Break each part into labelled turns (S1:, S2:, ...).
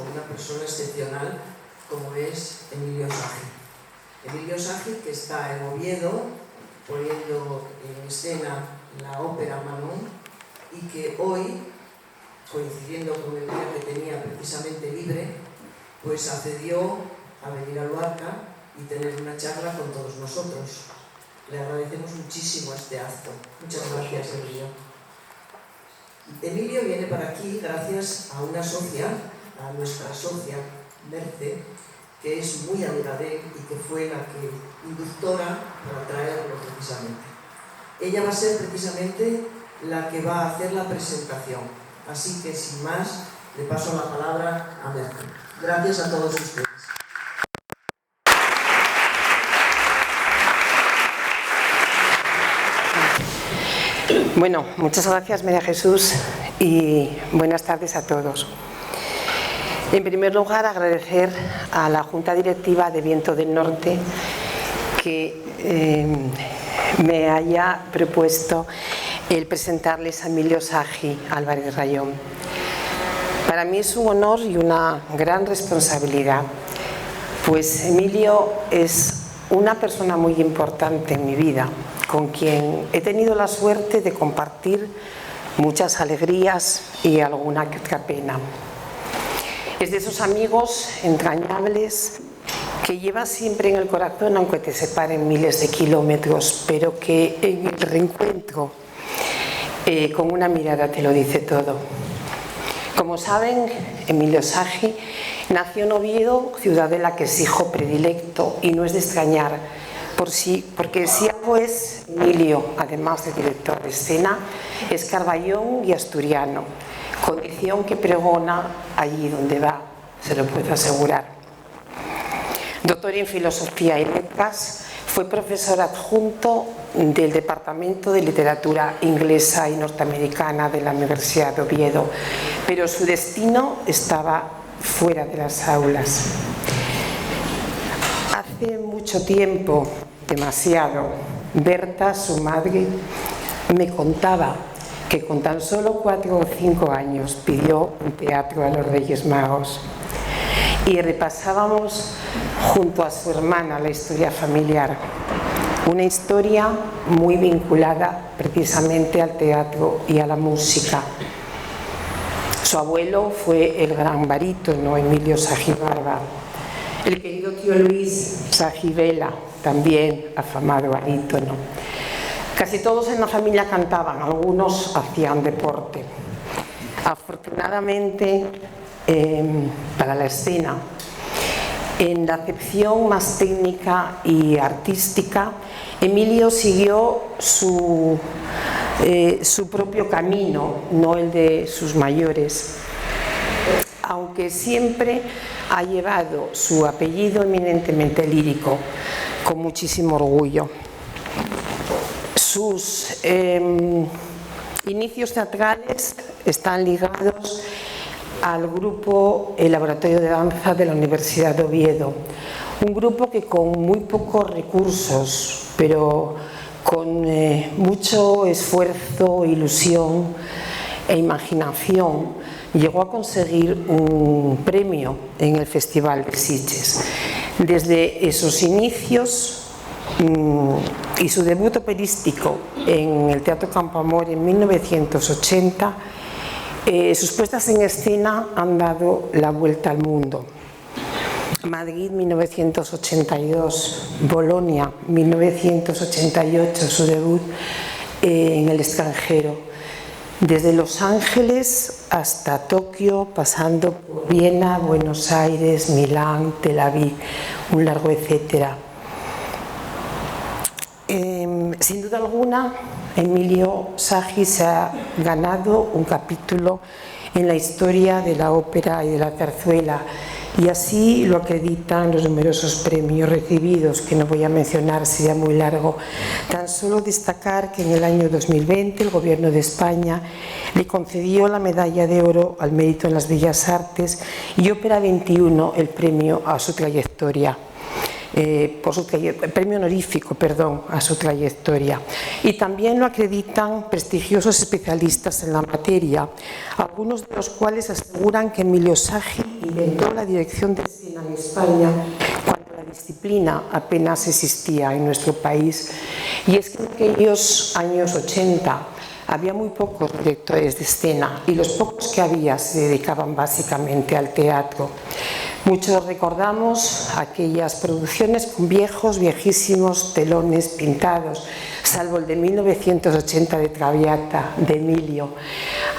S1: con una persona excepcional como es Emilio Sagi. Emilio Sagi, que está en Oviedo poniendo en escena la ópera Manon y que hoy, coincidiendo con el día que tenía precisamente libre, pues accedió a venir a Luarca y tener una charla con todos nosotros. Le agradecemos muchísimo este acto. Muchas gracias, Emilio. Emilio viene para aquí gracias a una socia, a nuestra socia Merce, que es muy amiga de él y que fue la que inductora para traerlo precisamente. Ella va a ser precisamente la que va a hacer la presentación. Así que, sin más, le paso la palabra a Merce. Gracias a todos ustedes.
S2: Bueno, muchas gracias, María Jesús, y buenas tardes a todos. En primer lugar, agradecer a la Junta Directiva de Viento del Norte que me haya propuesto el presentarles a Emilio Sagi Álvarez Rayón. Para mí es un honor y una gran responsabilidad, pues Emilio es una persona muy importante en mi vida, con quien he tenido la suerte de compartir muchas alegrías y alguna que otra pena. Es de esos amigos entrañables que llevas siempre en el corazón, aunque te separen miles de kilómetros, pero que en el reencuentro, con una mirada te lo dice todo. Como saben, Emilio Sagi nació en Oviedo, ciudad de la que es hijo predilecto, y no es de extrañar, porque si algo es Emilio, además de director de escena, es carballón y asturiano, condición que pregona allí donde va, se lo puedo asegurar. Doctor en Filosofía y Letras, fue profesor adjunto del Departamento de Literatura Inglesa y Norteamericana de la Universidad de Oviedo, pero su destino estaba fuera de las aulas. Hace mucho tiempo, demasiado, Berta, su madre, me contaba que con tan solo 4 o 5 años pidió un teatro a los Reyes Magos. Y repasábamos junto a su hermana la historia familiar, una historia muy vinculada precisamente al teatro y a la música. Su abuelo fue el gran barítono Emilio Sagi Barba, el querido tío Luis Sagi Vela, también afamado barítono. Casi todos en la familia cantaban, algunos hacían deporte. Afortunadamente, para la escena, en la acepción más técnica y artística, Emilio siguió su propio camino, no el de sus mayores, aunque siempre ha llevado su apellido eminentemente lírico, con muchísimo orgullo. Sus inicios teatrales están ligados al grupo El Laboratorio de Danza de la Universidad de Oviedo, un grupo que con muy pocos recursos, pero con mucho esfuerzo, ilusión e imaginación, llegó a conseguir un premio en el Festival de Sitges. Desde esos inicios y su debut operístico en el Teatro Campo Amor en 1980, sus puestas en escena han dado la vuelta al mundo. Madrid 1982, Bolonia 1988, su debut en el extranjero. Desde Los Ángeles hasta Tokio, pasando por Viena, Buenos Aires, Milán, Tel Aviv, un largo etcétera. Sin duda alguna, Emilio Sagi se ha ganado un capítulo en la historia de la ópera y de la zarzuela, y así lo acreditan los numerosos premios recibidos, que no voy a mencionar, sería muy largo. Tan solo destacar que en el año 2020 el Gobierno de España le concedió la Medalla de Oro al Mérito en las Bellas Artes y Ópera 21 el premio a su trayectoria. Premio honorífico, a su trayectoria. Y también lo acreditan prestigiosos especialistas en la materia, algunos de los cuales aseguran que Emilio Sagi inventó la dirección de escena en España cuando la disciplina apenas existía en nuestro país. Y es que en aquellos años 80 había muy pocos directores de escena y los pocos que había se dedicaban básicamente al teatro. Muchos recordamos aquellas producciones con viejísimos telones pintados, salvo el de 1980 de Traviata, de Emilio.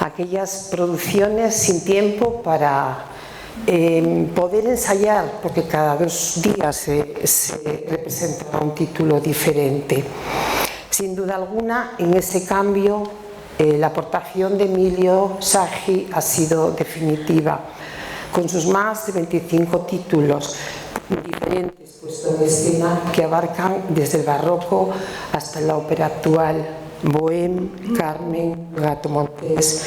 S2: Aquellas producciones sin tiempo para poder ensayar, porque cada 2 días se representaba un título diferente. Sin duda alguna, en ese cambio, la aportación de Emilio Saggi ha sido definitiva, con sus más de 25 títulos diferentes puestos en escena que abarcan desde el barroco hasta la ópera actual, Bohème, Carmen, Gato Montés,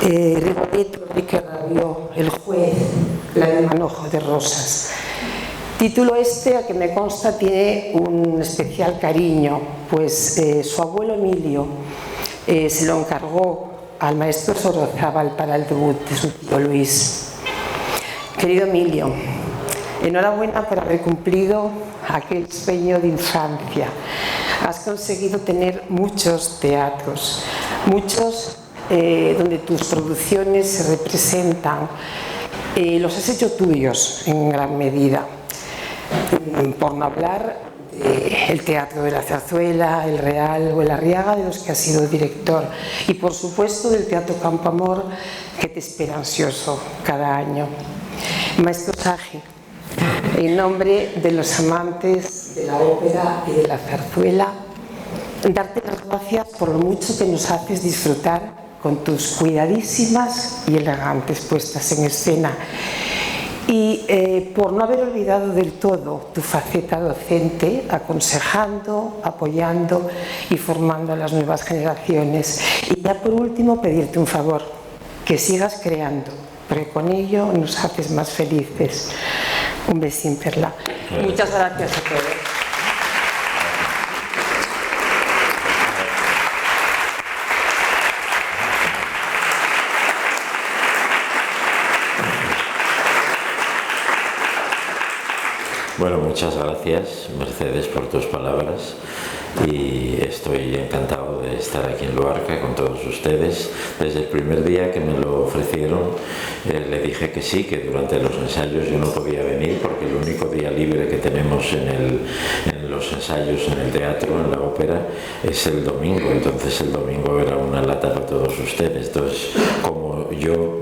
S2: Rigoletto, Enrique Rabió, El juez, La de Manojo de Rosas. Título este a que me consta tiene un especial cariño, pues su abuelo Emilio se lo encargó al maestro Sorozábal para el debut de su tío Luis. Querido Emilio, enhorabuena por haber cumplido aquel sueño de infancia. Has conseguido tener muchos teatros, muchos donde tus producciones se representan. Los has hecho tuyos en gran medida. Por no hablar del Teatro de la Zarzuela, el Real o el Arriaga, de los que has sido director. Y por supuesto del Teatro Campo Amor, que te espera ansioso cada año. Maestro Saggi, en nombre de los amantes de la ópera y de la zarzuela, darte las gracias por lo mucho que nos haces disfrutar con tus cuidadísimas y elegantes puestas en escena y por no haber olvidado del todo tu faceta docente, aconsejando, apoyando y formando a las nuevas generaciones. Y ya por último pedirte un favor, que sigas creando, porque con ello nos haces más felices. Un besín, Perla. Muchas gracias a todos.
S3: Bueno, muchas gracias, Mercedes, por tus palabras, y estoy encantado de estar aquí en Luarca con todos ustedes. Desde el primer día que me lo ofrecieron, le dije que sí, que durante los ensayos yo no podía venir porque el único día libre que tenemos en los ensayos en el teatro, en la ópera, es el domingo. Entonces el domingo era una lata para todos ustedes. Entonces, como yo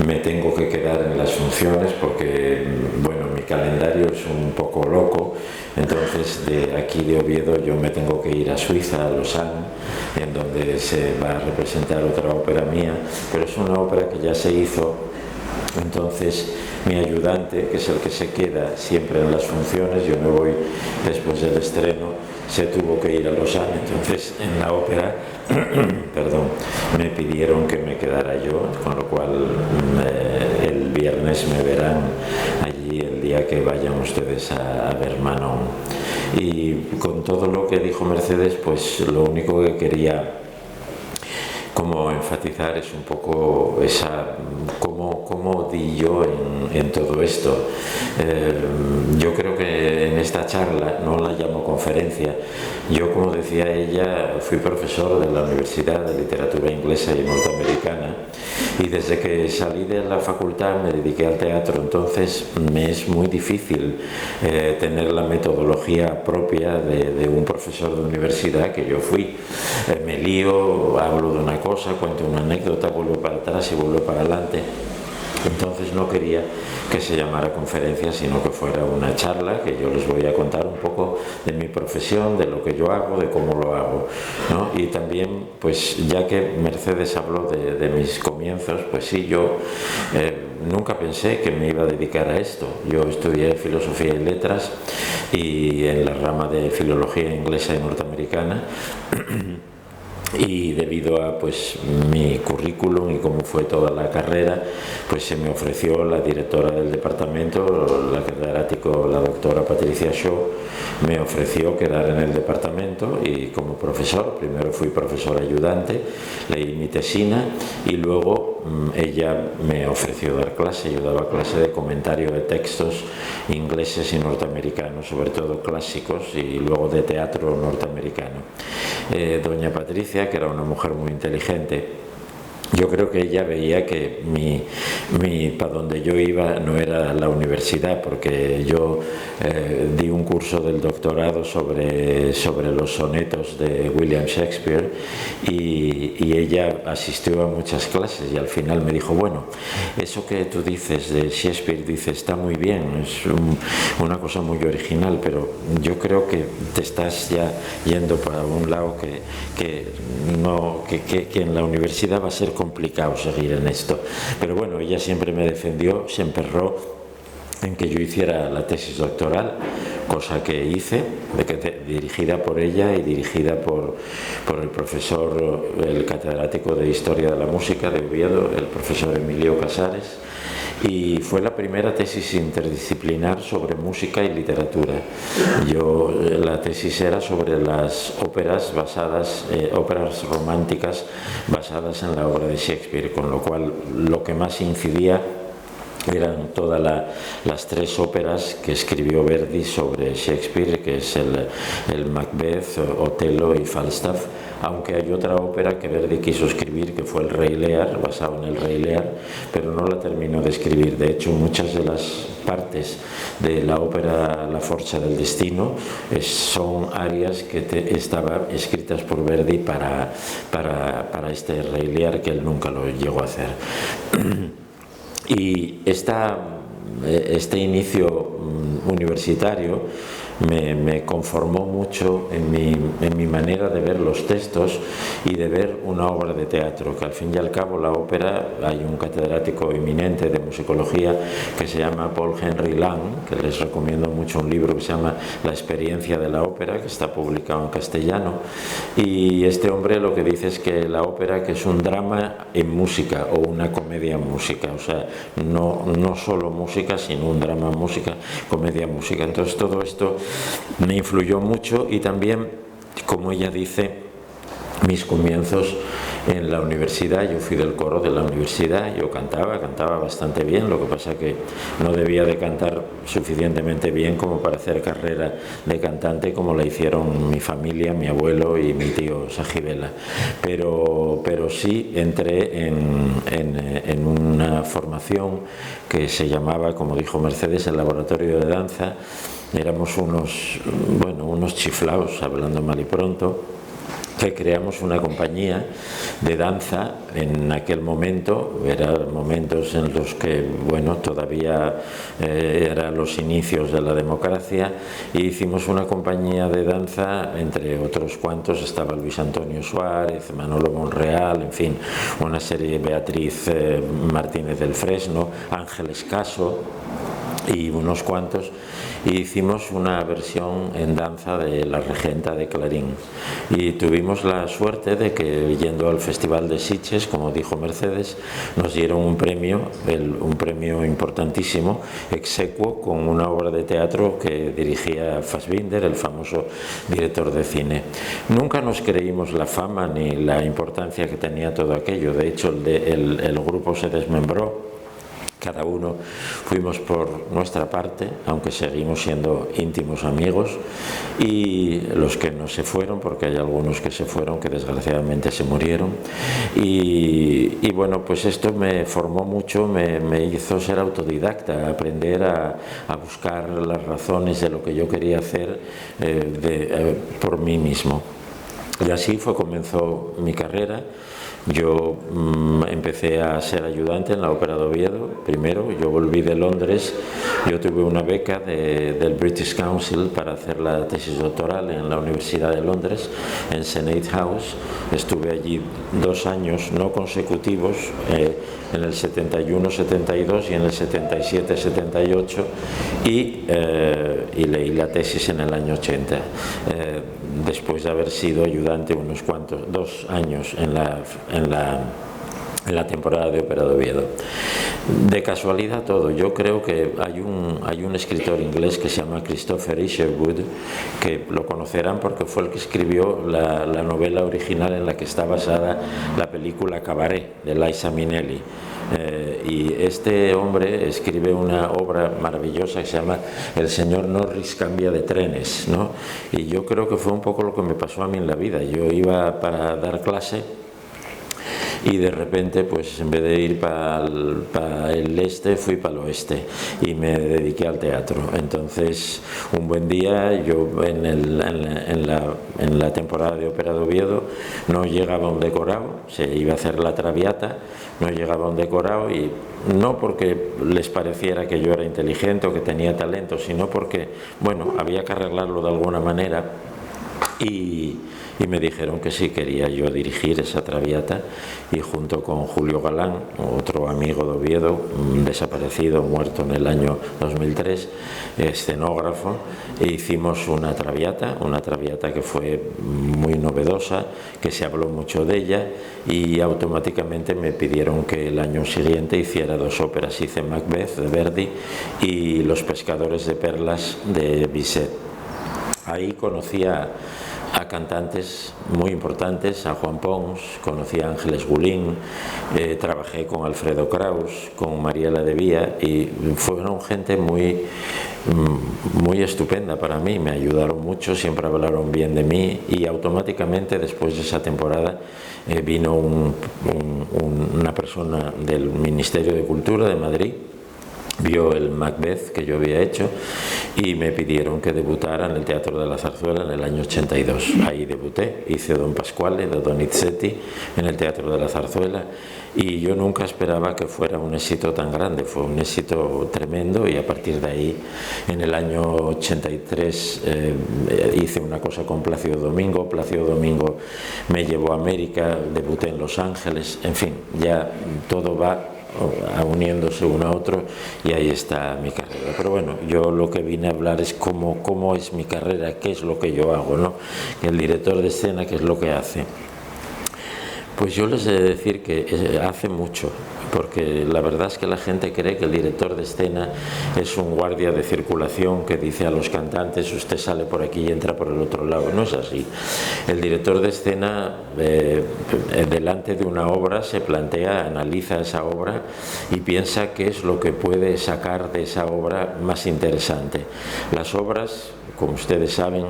S3: me tengo que quedar en las funciones porque, bueno, mi calendario es un poco loco, entonces de aquí de Oviedo yo me tengo que ir a Suiza, a Lausanne, en donde se va a representar otra ópera mía, pero es una ópera que ya se hizo. Entonces mi ayudante, que es el que se queda siempre en las funciones, yo me voy después del estreno, se tuvo que ir a Lausanne. Entonces en la ópera perdón, me pidieron que me quedara yo, con lo cual el viernes me verán allí el día que vayan ustedes a ver Manon. Y con todo lo que dijo Mercedes, pues lo único que quería como enfatizar es un poco esa cómo di yo en todo esto. Yo creo que en esta charla, no la llamo conferencia, yo, como decía ella, fui profesor de la Universidad de Literatura Inglesa y Norteamericana, y desde que salí de la facultad me dediqué al teatro. Entonces me es muy difícil tener la metodología propia de un profesor de universidad que yo fui. Me lío, hablo de una cosa, cuento una anécdota, vuelvo para atrás y vuelvo para adelante. Entonces no quería que se llamara conferencia, sino que fuera una charla, que yo les voy a contar un poco de mi profesión, de lo que yo hago, de cómo lo hago, ¿no? Y también, pues ya que Mercedes habló de mis comienzos, pues sí, yo nunca pensé que me iba a dedicar a esto. Yo estudié Filosofía y Letras y en la rama de Filología Inglesa y Norteamericana. y debido a pues mi currículum y cómo fue toda la carrera, pues se me ofreció la directora del departamento, la catedrático, la doctora Patricia Shaw, me ofreció quedar en el departamento y como profesor. Primero fui profesor ayudante, leí mi tesina y luego ella me ofreció dar clase. Yo daba clase de comentario de textos ingleses y norteamericanos, sobre todo clásicos, y luego de teatro norteamericano. Doña Patricia, que era una mujer muy inteligente, yo creo que ella veía que para donde yo iba no era la universidad, porque yo di un curso del doctorado sobre los sonetos de William Shakespeare y ella asistió a muchas clases y al final me dijo, bueno, eso que tú dices de Shakespeare, dice, está muy bien, es una cosa muy original, pero yo creo que te estás ya yendo para un lado que en la universidad va a ser complicado seguir en esto. Pero bueno, ella siempre me defendió, se emperró en que yo hiciera la tesis doctoral, cosa que hice, dirigida por ella y dirigida por el profesor, el catedrático de Historia de la Música de Oviedo, el profesor Emilio Casares, y fue la primera tesis interdisciplinar sobre música y literatura. La tesis era sobre las óperas óperas románticas basadas en la obra de Shakespeare, con lo cual lo que más incidía eran todas las tres óperas que escribió Verdi sobre Shakespeare, que es el Macbeth, Otelo y Falstaff, aunque hay otra ópera que Verdi quiso escribir, que fue el Rey Lear, basado en el Rey Lear, pero no la terminó de escribir. De hecho, muchas de las partes de la ópera La Forza del Destino son arias que estaban escritas por Verdi para este Rey Lear, que él nunca lo llegó a hacer. Y este inicio universitario me conformó mucho en mi manera de ver los textos y de ver una obra de teatro, que al fin y al cabo la ópera, hay un catedrático eminente de musicología que se llama Paul Henry Lang, que les recomiendo mucho un libro que se llama La experiencia de la ópera, que está publicado en castellano, y este hombre lo que dice es que la ópera que es un drama en música o una comedia en música, o sea, no solo música, sino un drama en música, comedia en música. Entonces todo esto me influyó mucho y también, como ella dice, mis comienzos en la universidad. Yo fui del coro de la universidad, yo cantaba bastante bien, lo que pasa que no debía de cantar suficientemente bien como para hacer carrera de cantante como la hicieron mi familia, mi abuelo y mi tío Sajibela, pero sí entré en una formación que se llamaba, como dijo Mercedes, el laboratorio de danza. Éramos unos chiflaos, hablando mal y pronto, que creamos una compañía de danza. En aquel momento, eran momentos en los que, todavía eran los inicios de la democracia, y hicimos una compañía de danza, entre otros cuantos, estaba Luis Antonio Suárez, Manolo Monreal, en fin, una serie, Beatriz Martínez del Fresno, Ángeles Caso y unos cuantos, y hicimos una versión en danza de La Regenta de Clarín, y tuvimos la suerte de que, yendo al Festival de Sitges, como dijo Mercedes, nos dieron un premio importantísimo, exequo, con una obra de teatro que dirigía Fassbinder, el famoso director de cine. Nunca nos creímos la fama ni la importancia que tenía todo aquello. De hecho, el grupo se desmembró. Cada uno fuimos por nuestra parte, aunque seguimos siendo íntimos amigos, y los que no se fueron, porque hay algunos que se fueron, que desgraciadamente se murieron, y pues esto me formó mucho, me hizo ser autodidacta, aprender a buscar las razones de lo que yo quería hacer por mí mismo. Y así comenzó mi carrera. Yo empecé a ser ayudante en la Ópera de Oviedo. Primero, yo volví de Londres, yo tuve una beca del British Council para hacer la tesis doctoral en la Universidad de Londres, en Senate House. Estuve allí 2 años no consecutivos, en el 71-72 y en el 77-78, y leí la tesis en el año 80. después de haber sido ayudante unos cuantos, 2 años en la temporada de Ópera de Oviedo. De casualidad todo, yo creo que hay un escritor inglés que se llama Christopher Isherwood, que lo conocerán porque fue el que escribió la novela original en la que está basada la película Cabaret de Liza Minnelli. Y este hombre escribe una obra maravillosa que se llama El señor Norris cambia de trenes, ¿no? Y yo creo que fue un poco lo que me pasó a mí en la vida. Yo iba para dar clase y de repente, pues en vez de ir para el este, fui para el oeste y me dediqué al teatro. Entonces, un buen día, yo en la temporada de Ópera de Oviedo no llegaba un decorado, se iba a hacer la Traviata, no llegaba un decorado, y no porque les pareciera que yo era inteligente o que tenía talento, sino porque, bueno, había que arreglarlo de alguna manera. Y me dijeron que sí quería yo dirigir esa Traviata, y junto con Julio Galán, otro amigo de Oviedo, desaparecido, muerto en el año 2003, escenógrafo, hicimos una Traviata que fue muy novedosa, que se habló mucho de ella, y automáticamente me pidieron que el año siguiente hiciera 2 óperas. Hice Macbeth de Verdi y Los pescadores de perlas de Bizet. Ahí conocí a cantantes muy importantes, a Juan Pons, conocí a Ángeles Gulín, trabajé con Alfredo Kraus, con Mariela de Vía, y fueron gente muy estupenda para mí, me ayudaron mucho, siempre hablaron bien de mí, y automáticamente después de esa temporada vino una persona del Ministerio de Cultura de Madrid, vio el Macbeth que yo había hecho y me pidieron que debutara en el Teatro de la Zarzuela en el año 82. Ahí debuté, hice Don Pasquale de Donizetti en el Teatro de la Zarzuela, y yo nunca esperaba que fuera un éxito tan grande. Fue un éxito tremendo, y a partir de ahí, en el año 83, hice una cosa con Plácido Domingo. Plácido Domingo me llevó a América, debuté en Los Ángeles, en fin, ya todo va uniéndose uno a otro, y ahí está mi carrera. Pero bueno, yo lo que vine a hablar es cómo es mi carrera, qué es lo que yo hago, ¿no? El director de escena, ¿qué es lo que hace? Pues yo les he de decir que hace mucho, porque la verdad es que la gente cree que el director de escena es un guardia de circulación que dice a los cantantes: usted sale por aquí y entra por el otro lado. No es así. El director de escena, delante de una obra, se plantea, analiza esa obra y piensa qué es lo que puede sacar de esa obra más interesante. Las obras, como ustedes saben,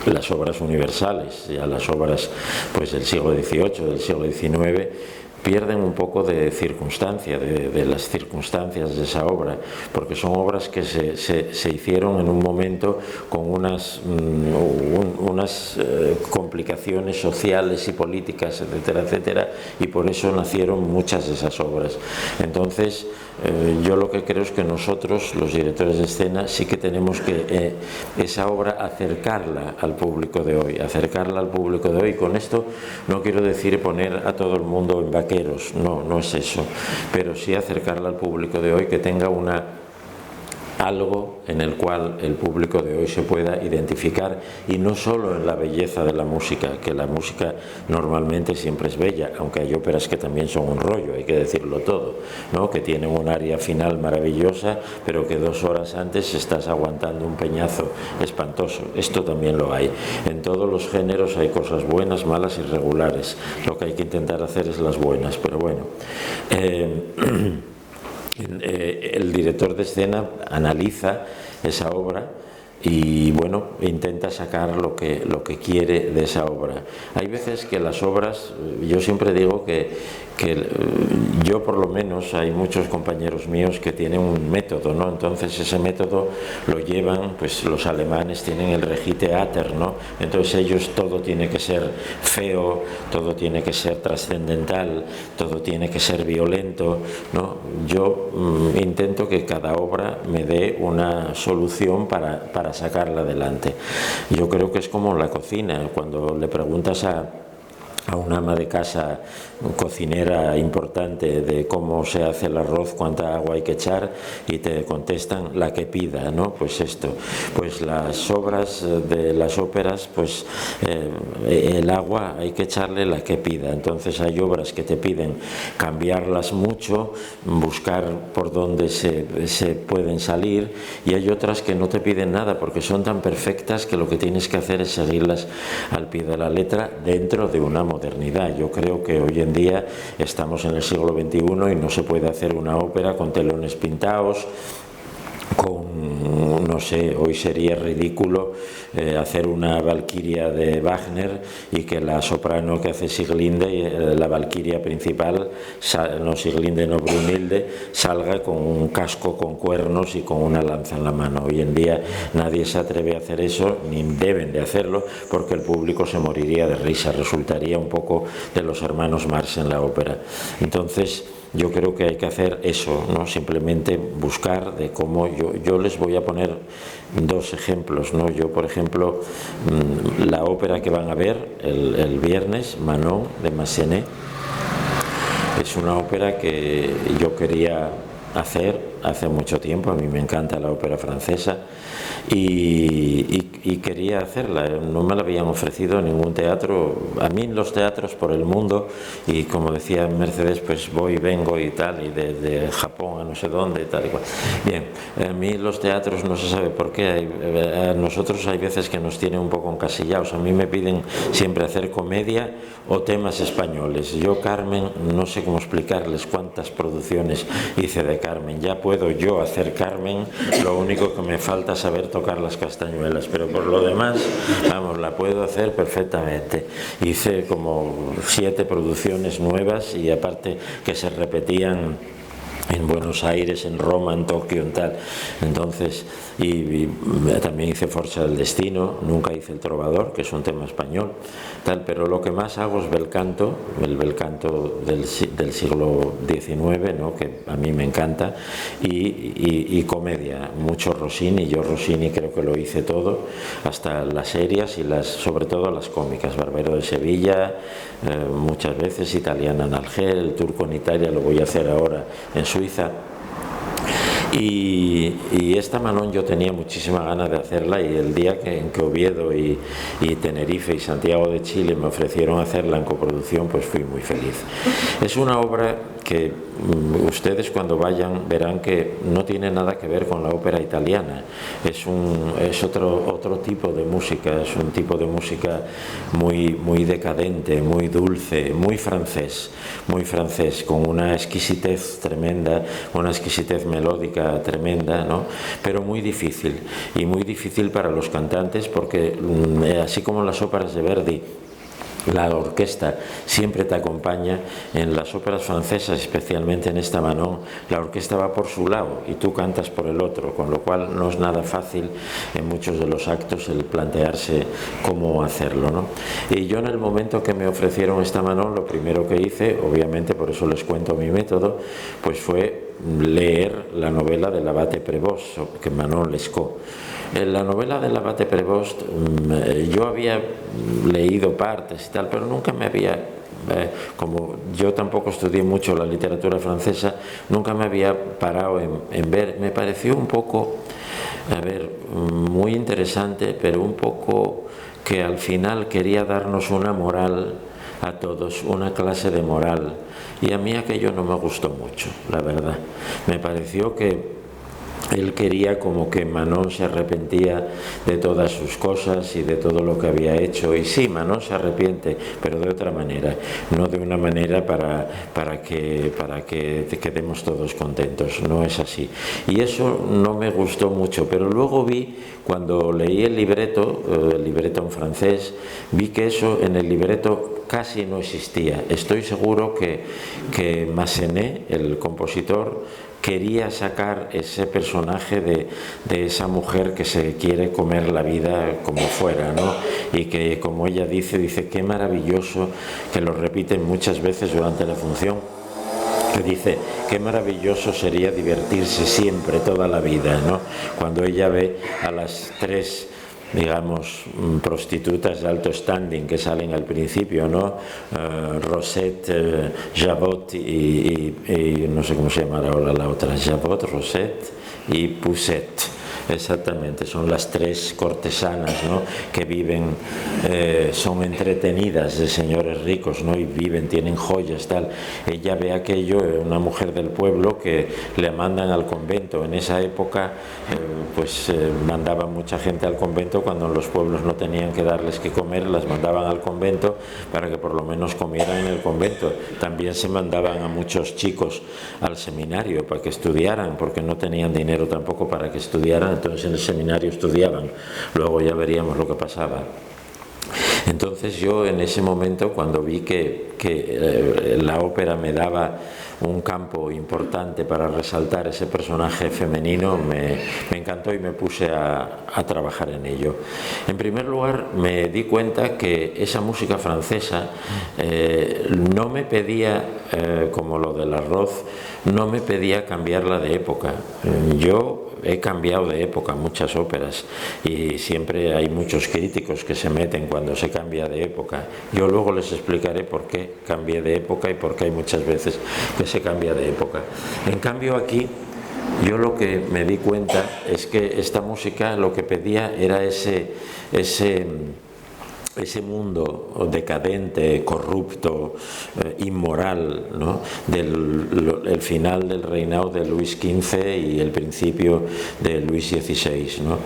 S3: las obras universales, ya las obras pues del siglo XVIII, del siglo XIX, pierden un poco de circunstancia, de las circunstancias de esa obra, porque son obras que se hicieron en un momento con unas complicaciones sociales y políticas, etcétera, etcétera, y por eso nacieron muchas de esas obras. Entonces, yo lo que creo es que nosotros, los directores de escena, sí que tenemos que esa obra acercarla al público de hoy, Con esto no quiero decir poner a todo el mundo en vaqueros, no es eso, pero sí acercarla al público de hoy, que tenga algo en el cual el público de hoy se pueda identificar, y no solo en la belleza de la música, que la música normalmente siempre es bella, aunque hay óperas que también son un rollo, hay que decirlo todo, ¿no? Que tienen un aria final maravillosa, pero que 2 horas antes estás aguantando un peñazo espantoso. Esto también lo hay. En todos los géneros hay cosas buenas, malas y regulares. Lo que hay que intentar hacer es las buenas, pero bueno. El director de escena analiza esa obra y bueno, intenta sacar lo que quiere de esa obra. Hay veces que las obras, yo siempre digo que yo, por lo menos, hay muchos compañeros míos que tienen un método, ¿no? Entonces ese método lo llevan, pues los alemanes tienen el Regietheater, ¿no? Entonces ellos, todo tiene que ser feo, todo tiene que ser trascendental, todo tiene que ser violento, ¿no? Yo intento que cada obra me dé una solución para sacarla adelante. Yo creo que es como la cocina. Cuando le preguntas a una ama de casa cocinera importante de cómo se hace el arroz, cuánta agua hay que echar, y te contestan la que pida, ¿no? Pues esto, pues las obras de las óperas, pues el agua hay que echarle la que pida. Entonces hay obras que te piden cambiarlas mucho, buscar por dónde se pueden salir, y hay otras que no te piden nada porque son tan perfectas que lo que tienes que hacer es seguirlas al pie de la letra dentro de una modernidad. Yo creo que hoy en día estamos en el siglo XXI y no se puede hacer una ópera con telones pintados, con, no sé, hoy sería ridículo hacer una Valquiria de Wagner y que la soprano que hace Sieglinde, la Valquiria principal, no Sieglinde, no Brunhilde, salga con un casco con cuernos y con una lanza en la mano. Hoy en día nadie se atreve a hacer eso, ni deben de hacerlo, porque el público se moriría de risa, resultaría un poco de los hermanos Marx en la ópera. Entonces, yo creo que hay que hacer eso, ¿no? Simplemente buscar de cómo yo les voy a poner dos ejemplos, ¿no? Yo, por ejemplo, la ópera que van a ver el viernes, Manon de Massenet, es una ópera que yo quería hacer hace mucho tiempo. A mí me encanta la ópera francesa y quería hacerla. No me la habían ofrecido en ningún teatro. A mí los teatros por el mundo, y como decía Mercedes, pues voy y vengo y tal, y desde Japón a no sé dónde y tal y cual. Bien, a mí los teatros no se sabe por qué. A nosotros hay veces que nos tienen un poco encasillados. A mí me piden siempre hacer comedia o temas españoles. Yo, Carmen, no sé cómo explicarles cuántas producciones hice de Carmen. Ya puedo yo hacer Carmen, lo único que me falta es saber tocar las castañuelas, pero por lo demás, vamos, la puedo hacer perfectamente. Hice como 7 producciones nuevas, y aparte que se repetían en Buenos Aires, en Roma, en Tokio, en tal. Entonces, y también hice Forza del Destino, nunca hice El Trovador, que es un tema español, tal, pero lo que más hago es bel canto, el bel canto del siglo XIX, ¿no? Que a mí me encanta, y comedia, mucho Rossini. Yo Rossini creo que lo hice todo, hasta las serias y sobre todo las cómicas, Barbero de Sevilla, muchas veces, Italiana en Alger, El Turco en Italia, lo voy a hacer ahora en Suiza. Y esta Manon yo tenía muchísima ganas de hacerla, y el día en que Oviedo y Tenerife y Santiago de Chile me ofrecieron hacerla en coproducción, pues fui muy feliz. Es una obra que ustedes cuando vayan verán que no tiene nada que ver con la ópera italiana. Es otro tipo de música, es un tipo de música muy decadente, muy dulce, muy francés, con una exquisitez tremenda, una exquisitez melódica tremenda, ¿no? Pero muy difícil, y muy difícil para los cantantes, porque así como en las óperas de Verdi la orquesta siempre te acompaña, en las óperas francesas, especialmente en esta Manon, la orquesta va por su lado y tú cantas por el otro, con lo cual no es nada fácil en muchos de los actos el plantearse cómo hacerlo, ¿no? Y yo, en el momento que me ofrecieron esta Manon, lo primero que hice, obviamente por eso les cuento mi método, pues fue leer la novela del Abate Prévost, que Manon Lescaut. En la novela del Abate Prévost yo había leído partes y tal, pero nunca me había, como yo tampoco estudié mucho la literatura francesa, nunca me había parado en ver. Me pareció un poco, muy interesante, pero un poco que al final quería darnos una moral a todos, una clase de moral, y a mí aquello no me gustó mucho, la verdad. Me pareció que él quería como que Manon se arrepentía de todas sus cosas y de todo lo que había hecho, y sí, Manon se arrepiente, pero de otra manera, no de una manera para que quedemos todos contentos, no es así. Y eso no me gustó mucho, pero luego vi, cuando leí el libreto en francés, vi que eso en el libreto casi no existía. Estoy seguro que Massenet, el compositor, quería sacar ese personaje de esa mujer que se quiere comer la vida como fuera, ¿no? Y que, como ella dice, qué maravilloso, que lo repiten muchas veces durante la función, que dice, qué maravilloso sería divertirse siempre, toda la vida, ¿no? Cuando ella ve a las tres digamos, prostitutas de alto standing que salen al principio, ¿no? Rosette, Jabot y no sé cómo se llama ahora la otra, Jabot, Rosette y Pousette. Exactamente, son las tres cortesanas, ¿no? Que viven, son entretenidas de señores ricos, ¿no? Y viven, tienen joyas, tal. Ella ve aquello, una mujer del pueblo que le mandan al convento. En esa época, mandaban mucha gente al convento cuando en los pueblos no tenían que darles que comer, las mandaban al convento para que por lo menos comieran en el convento. También se mandaban a muchos chicos al seminario para que estudiaran, porque no tenían dinero tampoco para que estudiaran. Entonces en el seminario estudiaban, luego ya veríamos lo que pasaba. Entonces yo en ese momento, cuando vi que la ópera me daba un campo importante para resaltar ese personaje femenino, me encantó y me puse a trabajar en ello. En primer lugar, me di cuenta que esa música francesa no me pedía, como lo del arroz, no me pedía cambiarla de época. Yo he cambiado de época muchas óperas y siempre hay muchos críticos que se meten cuando se cambia de época. Yo luego les explicaré por qué cambié de época y por qué hay muchas veces que se cambia de época. En cambio aquí, yo lo que me di cuenta es que esta música lo que pedía era ese mundo decadente, corrupto, inmoral, ¿no? El final del reinado de Luis XV y el principio de Luis XVI, ¿no?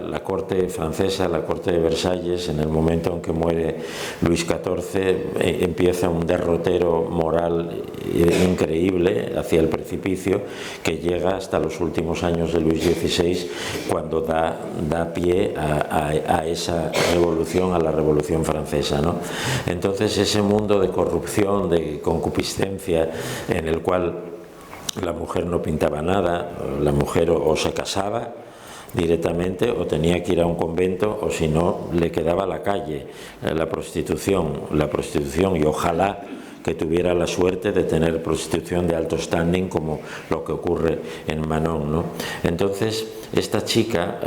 S3: La corte francesa, la corte de Versalles, en el momento en que muere Luis XIV, empieza un derrotero moral increíble hacia el precipicio que llega hasta los últimos años de Luis XVI, cuando da pie a esa revolución, a la Revolución Francesa, ¿no? Entonces ese mundo de corrupción, de concupiscencia, en el cual la mujer no pintaba nada, la mujer o se casaba directamente o tenía que ir a un convento, o si no le quedaba la calle, la prostitución, y ojalá que tuviera la suerte de tener prostitución de alto standing, como lo que ocurre en Manon, ¿no? Entonces esta chica,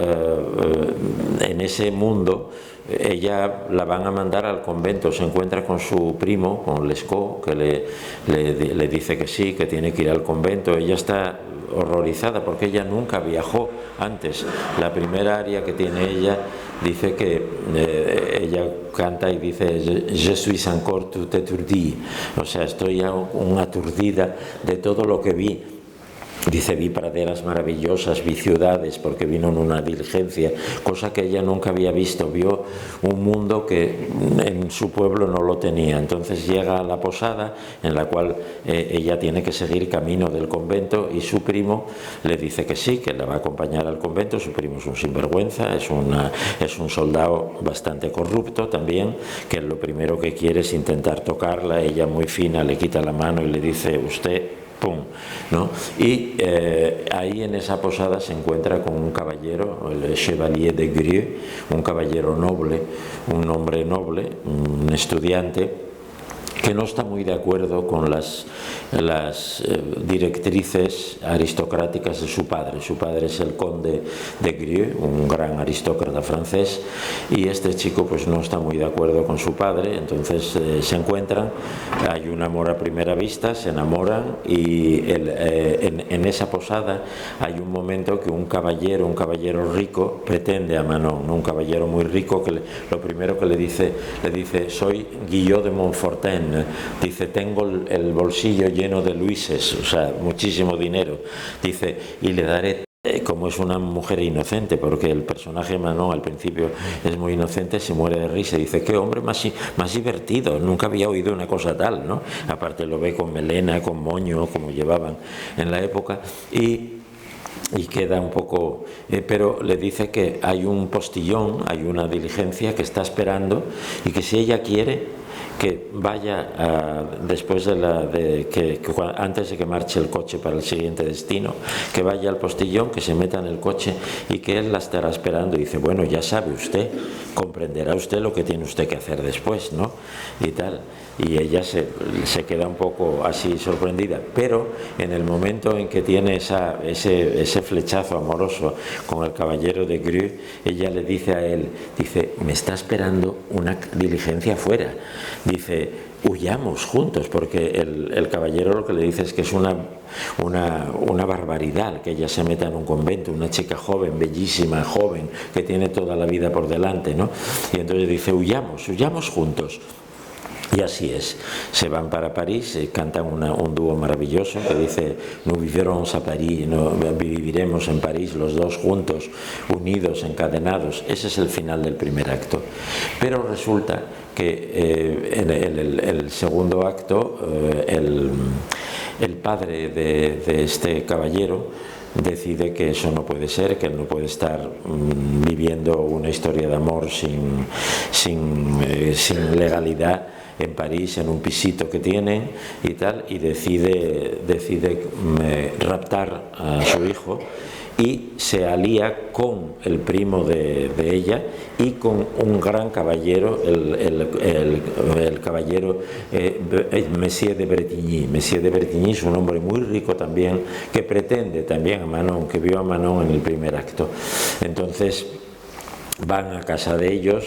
S3: en ese mundo, ella la van a mandar al convento, se encuentra con su primo, con Lescaut, que le dice que sí, que tiene que ir al convento. Ella está horrorizada porque ella nunca viajó antes. La primera aria que tiene ella dice que ella canta y dice je suis encore tout étourdie, o sea, estoy aún aturdida de todo lo que vi. Dice, vi praderas maravillosas, vi ciudades, porque vino en una diligencia, cosa que ella nunca había visto. Vio un mundo que en su pueblo no lo tenía. Entonces llega a la posada, en la cual ella tiene que seguir camino del convento, y su primo le dice que sí, que la va a acompañar al convento. Su primo es un sinvergüenza, es un soldado bastante corrupto también, que lo primero que quiere es intentar tocarla. Ella, muy fina, le quita la mano y le dice, usted... ¡Pum! ¿No? Y ahí en esa posada se encuentra con un caballero, el Chevalier de Grieux, un caballero noble, un hombre noble, un estudiante, que no está muy de acuerdo con las directrices aristocráticas de su padre. Su padre es el conde de Grieux, un gran aristócrata francés, y este chico pues no está muy de acuerdo con su padre. Entonces se encuentran, hay un amor a primera vista, se enamoran, y en esa posada hay un momento que un caballero rico pretende a Manon, ¿no? Un caballero muy rico que lo primero que le dice, soy Guillot de Montfortin. Dice, tengo el bolsillo lleno de luises, o sea, muchísimo dinero. Dice, y le daré, como es una mujer inocente, porque el personaje Manon al principio es muy inocente, se muere de risa. Dice, qué hombre más divertido, nunca había oído una cosa tal, ¿no? Aparte lo ve con melena, con moño, como llevaban en la época, y queda un poco... pero le dice que hay un postillón, hay una diligencia que está esperando, y que si ella quiere que vaya después antes de que marche el coche para el siguiente destino, que vaya al postillón, que se meta en el coche y que él la estará esperando. Y dice, bueno, ya sabe usted, comprenderá usted lo que tiene usted que hacer después, ¿no? Y tal. Y ella se queda un poco así sorprendida, pero en el momento en que tiene ese flechazo amoroso con el caballero de Grue, ella le dice a él, dice, me está esperando una diligencia afuera, dice, huyamos juntos, porque el caballero lo que le dice es que es una barbaridad que ella se meta en un convento, una chica joven, bellísima, joven, que tiene toda la vida por delante, ¿no? Y entonces dice, huyamos juntos. Y así es, se van para París, cantan un dúo maravilloso que dice, nous vivrons à Paris, viviremos en París los dos juntos, unidos, encadenados. Ese es el final del primer acto. Pero resulta que en el segundo acto, el padre de este caballero decide que eso no puede ser, que él no puede estar viviendo una historia de amor sin legalidad en París, en un pisito que tienen y tal, y decide raptar a su hijo y se alía con el primo de ella y con un gran caballero, el caballero Monsieur de Bretigny. Monsieur de Bretigny es un hombre muy rico también, que pretende también a Manon, que vio a Manon en el primer acto. Entonces van a casa de ellos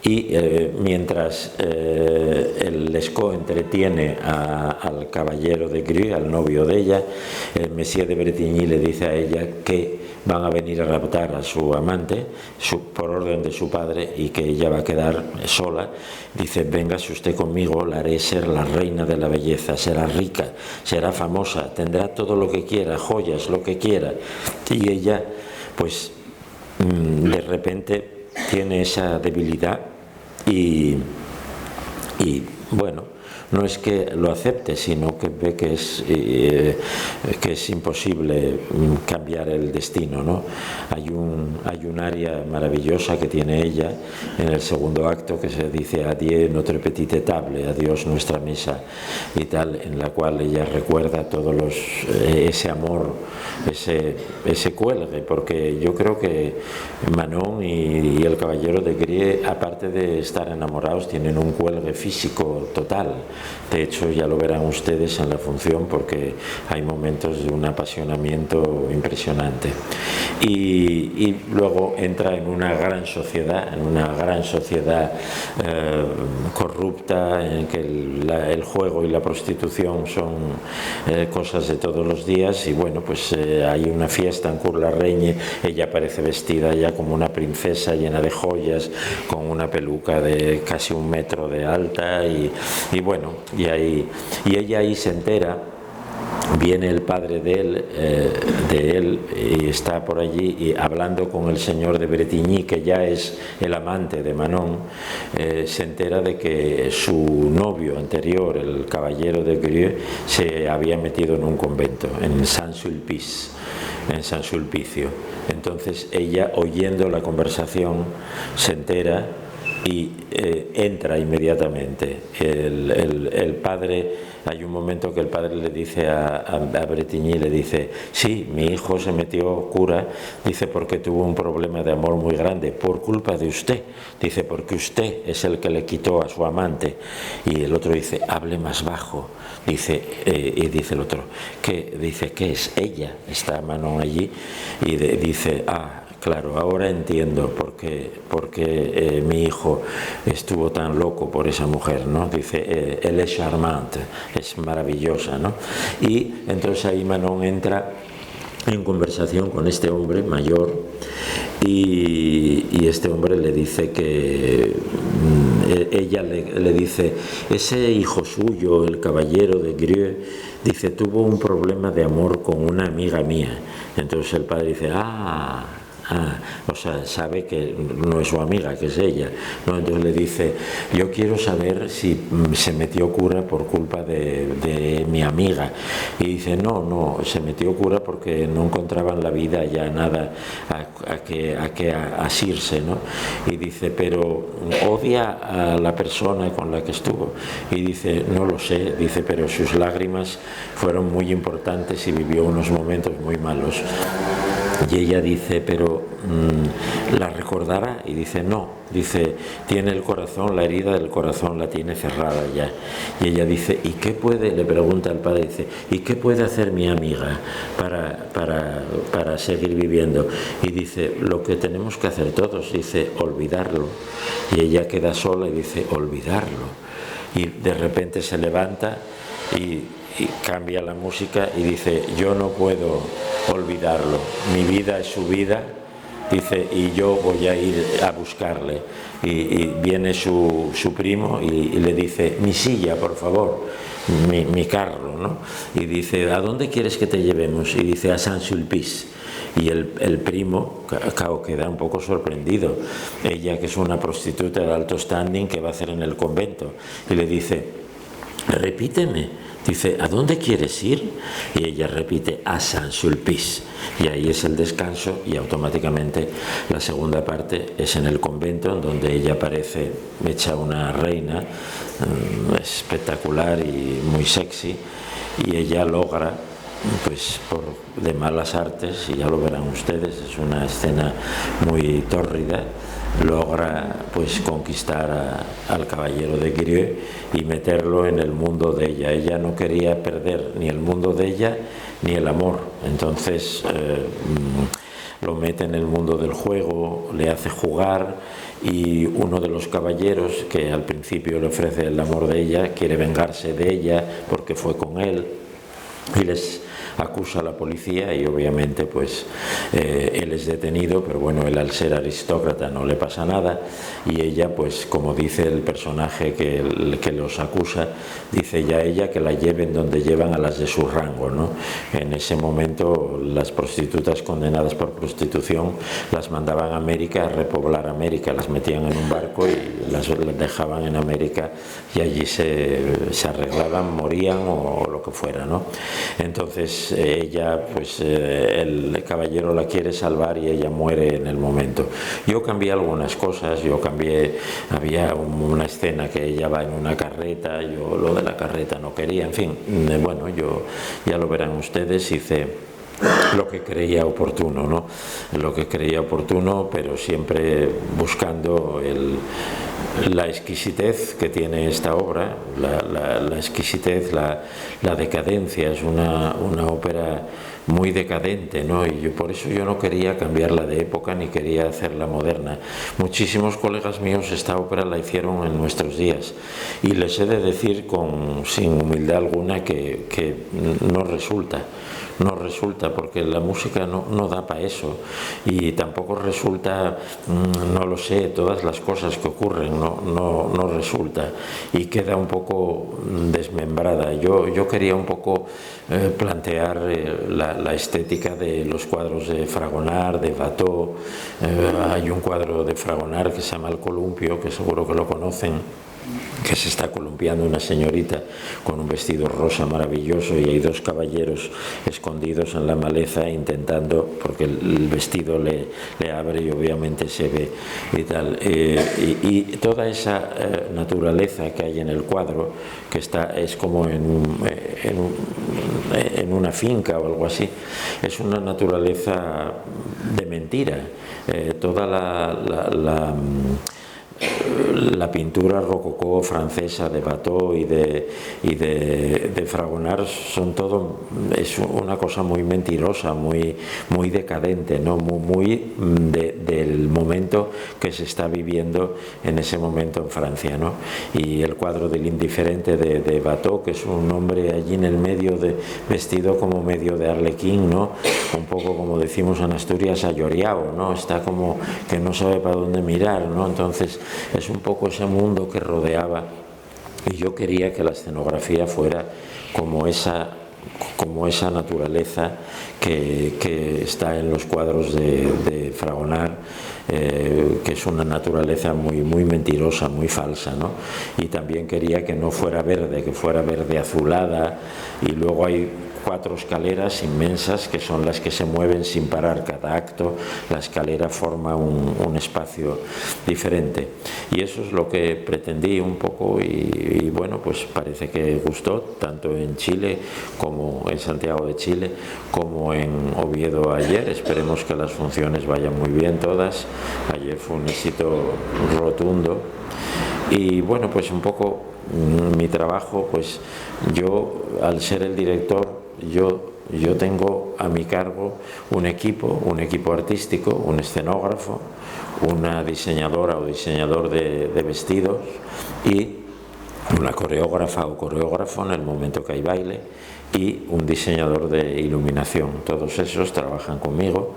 S3: y mientras el Lescaut entretiene al caballero de Grue, al novio de ella, el Monsieur de Bretigny le dice a ella que van a venir a raptar a su amante por orden de su padre y que ella va a quedar sola. Dice, véngase usted conmigo, la haré ser la reina de la belleza, será rica, será famosa, tendrá todo lo que quiera, joyas, lo que quiera. Y ella, pues, de repente tiene esa debilidad y bueno, no es que lo acepte, sino que ve que es imposible cambiar el destino, ¿no? Hay un área maravillosa que tiene ella en el segundo acto que se dice adieu notre petite table, adiós nuestra mesa y tal, en la cual ella recuerda todos ese amor, ese cuelgue, porque yo creo que Manon y el caballero de Grue, aparte de estar enamorados, tienen un cuelgue físico total. De hecho, ya lo verán ustedes en la función, porque hay momentos de un apasionamiento impresionante. Y luego entra en una gran sociedad, corrupta, en que el juego y la prostitución son cosas de todos los días. Y bueno, pues hay una fiesta en Cours-la-Reine, ella aparece vestida ya como una princesa, llena de joyas, con una peluca de casi 1 metro de alta, y bueno, y ella ahí se entera, viene el padre de él y está por allí y hablando con el señor de Bretigny, que ya es el amante de Manon. Se entera de que su novio anterior, el caballero de Grue, se había metido en un convento, en Saint-Sulpice, en San Sulpicio. Entonces ella, oyendo la conversación, se entera y entra inmediatamente. El padre, hay un momento que el padre le dice a Bretigny, le dice, sí, mi hijo se metió cura, dice, porque tuvo un problema de amor muy grande, por culpa de usted, dice, porque usted es el que le quitó a su amante. Y el otro dice, hable más bajo, dice, y dice el otro, ¿qué? Dice, ¿qué es? Ella, está Manon allí, y dice, claro, ahora entiendo por qué mi hijo estuvo tan loco por esa mujer, ¿no? Dice, elle est charmante, es maravillosa, ¿no? Y entonces ahí Manon entra en conversación con este hombre mayor y este hombre le dice que ella le dice, ese hijo suyo, el caballero de Grue, dice, tuvo un problema de amor con una amiga mía. Entonces el padre dice, o sea, sabe que no es su amiga, que es ella, ¿no? Entonces le dice, yo quiero saber si se metió cura por culpa de mi amiga. Y dice, no, se metió cura porque no encontraba en la vida ya nada a que asirse, ¿no? Y dice, pero odia a la persona con la que estuvo. Y dice, no lo sé, dice, pero sus lágrimas fueron muy importantes y vivió unos momentos muy malos. Y ella dice, pero ¿la recordará? Y dice, no, dice, tiene el corazón, la herida del corazón la tiene cerrada ya. Y ella dice, ¿y qué puede? Le pregunta al padre, dice, ¿y qué puede hacer mi amiga para seguir viviendo? Y dice, lo que tenemos que hacer todos, dice, olvidarlo. Y ella queda sola y dice, olvidarlo. Y de repente se levanta y cambia la música y dice, yo no puedo olvidarlo, mi vida es su vida, dice, y yo voy a ir a buscarle. Y viene su primo y le dice, mi silla, por favor, mi carro, ¿no? Y dice, ¿a dónde quieres que te llevemos? Y dice, a Saint-Sulpice. Y el primo queda un poco sorprendido, ella que es una prostituta de alto standing, ¿qué va a hacer en el convento? Y le dice, repíteme. Dice, ¿a dónde quieres ir? Y ella repite, a Saint-Sulpice. Y ahí es el descanso y automáticamente la segunda parte es en el convento, en donde ella parece hecha una reina, espectacular y muy sexy, y ella logra, pues de malas artes, y ya lo verán ustedes, es una escena muy tórrida, logra pues conquistar al caballero de Grieux y meterlo en el mundo de ella. Ella no quería perder ni el mundo de ella ni el amor, entonces lo mete en el mundo del juego, le hace jugar, y uno de los caballeros que al principio le ofrece el amor de ella quiere vengarse de ella porque fue con él y les acusa a la policía, y obviamente pues él es detenido, pero bueno, él al ser aristócrata no le pasa nada, y ella pues, como dice el personaje que los acusa, dice ya ella que la lleven donde llevan a las de su rango, ¿no? En ese momento las prostitutas condenadas por prostitución las mandaban a América a repoblar América, las metían en un barco y las dejaban en América, y allí se arreglaban, morían o lo que fuera, ¿no? Entonces ella, pues el caballero la quiere salvar y ella muere en el momento. Yo cambié algunas cosas, había una escena que ella va en una carreta, yo lo de la carreta no quería, en fin, bueno, ya lo verán ustedes, hice lo que creía oportuno, ¿no? Lo que creía oportuno, pero siempre buscando la exquisitez que tiene esta obra, la exquisitez, la decadencia. Es una ópera muy decadente, ¿no? Y por eso yo no quería cambiarla de época ni quería hacerla moderna. Muchísimos colegas míos esta ópera la hicieron en nuestros días, y les he de decir sin humildad alguna que no resulta, porque la música no da para eso, y tampoco resulta, no lo sé, todas las cosas que ocurren no resulta, y queda un poco desmembrada. Yo quería un poco plantear la estética de los cuadros de Fragonard, de Watteau. Hay un cuadro de Fragonard que se llama El Columpio, que seguro que lo conocen, que se está columpiando una señorita con un vestido rosa maravilloso, y hay dos caballeros escondidos en la maleza intentando, porque el vestido le abre y obviamente se ve y tal, y toda esa naturaleza que hay en el cuadro, que es como en una finca o algo así, es una naturaleza de mentira. Toda la pintura rococó francesa de Watteau y de Fragonard es una cosa muy mentirosa, muy decadente, ¿no? Muy del momento que se está viviendo en ese momento en Francia, ¿no? Y el cuadro del indiferente de Watteau, que es un hombre allí en el medio, vestido como medio de arlequín, ¿no? Un poco, como decimos en Asturias, ayoreado, ¿no? Está como que no sabe para dónde mirar, ¿no? Entonces es un poco ese mundo que rodeaba, y yo quería que la escenografía fuera como esa como esa naturaleza que está en los cuadros de Fragonard, que es una naturaleza muy mentirosa, muy falsa, ¿no? Y también quería que no fuera verde, que fuera verde azulada, y luego hay 4 escaleras inmensas que son las que se mueven sin parar cada acto. La escalera forma un espacio diferente, y eso es lo que pretendí un poco, y bueno, pues parece que gustó tanto en Chile como en Santiago de Chile como en Oviedo ayer. Esperemos que las funciones vayan muy bien todas. Ayer fue un éxito rotundo, y bueno, pues un poco mi trabajo, pues yo, al ser el director, yo tengo a mi cargo un equipo artístico, un escenógrafo, una diseñadora o diseñador de vestidos, y una coreógrafa o coreógrafo en el momento que hay baile, y un diseñador de iluminación. Todos esos trabajan conmigo.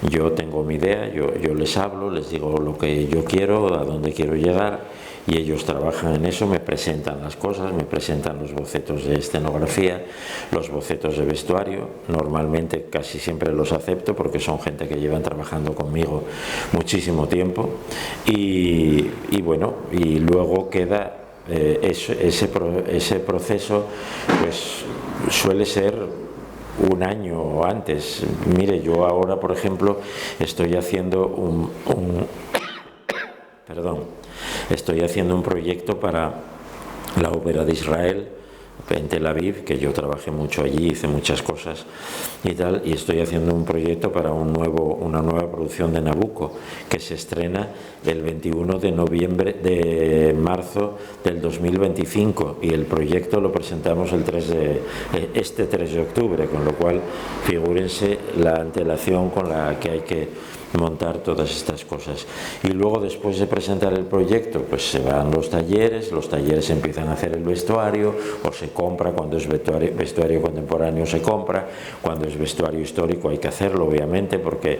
S3: Yo tengo mi idea, yo les hablo, les digo lo que yo quiero, a dónde quiero llegar, y ellos trabajan en eso, me presentan las cosas, me presentan los bocetos de escenografía, los bocetos de vestuario. Normalmente casi siempre los acepto porque son gente que llevan trabajando conmigo muchísimo tiempo, y bueno, y luego queda ese proceso, pues suele ser un año antes. Mire, yo ahora, por ejemplo, estoy haciendo estoy haciendo un proyecto para la Ópera de Israel en Tel Aviv, que yo trabajé mucho allí, hice muchas cosas y tal, y estoy haciendo un proyecto para una nueva producción de Nabucco, que se estrena el 21 de marzo del 2025, y el proyecto lo presentamos este 3 de octubre, con lo cual figúrense la antelación con la que hay que montar todas estas cosas. Y luego, después de presentar el proyecto, pues se van los talleres empiezan a hacer el vestuario, o se compra. Cuando es vestuario contemporáneo se compra, cuando es vestuario histórico hay que hacerlo, obviamente, porque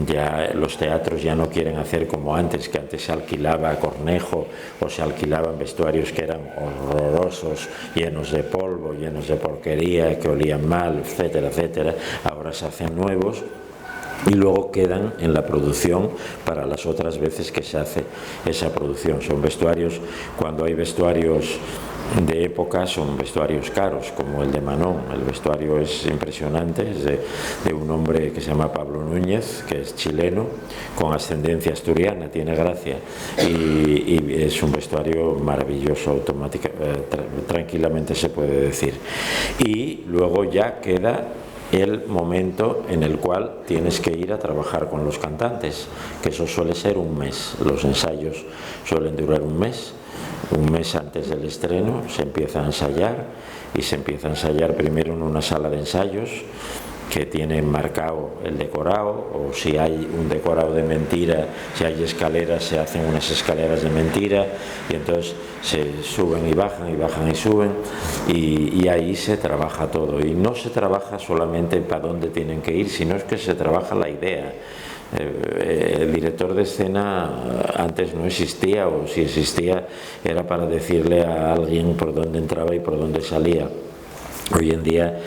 S3: ya los teatros ya no quieren hacer como antes, que antes se alquilaba a Cornejo, o se alquilaban vestuarios que eran horrorosos, llenos de polvo, llenos de porquería, que olían mal, etcétera, etcétera. Ahora se hacen nuevos y luego quedan en la producción para las otras veces que se hace esa producción. Son vestuarios, cuando hay vestuarios de época, son vestuarios caros, como el de Manon. El vestuario es impresionante, es de un hombre que se llama Pablo Núñez, que es chileno, con ascendencia asturiana, tiene gracia, y es un vestuario maravilloso, tranquilamente se puede decir. Y luego ya queda el momento en el cual tienes que ir a trabajar con los cantantes, que eso suele ser un mes. Los ensayos suelen durar un mes antes del estreno se empieza a ensayar, y se empieza a ensayar primero en una sala de ensayos que tiene marcado el decorado, o si hay un decorado de mentira, si hay escaleras, se hacen unas escaleras de mentira, y entonces se suben y bajan y suben, y ahí se trabaja todo. Y no se trabaja solamente para dónde tienen que ir, sino es que se trabaja la idea. El director de escena antes no existía, o si existía era para decirle a alguien por dónde entraba y por dónde salía. Hoy en día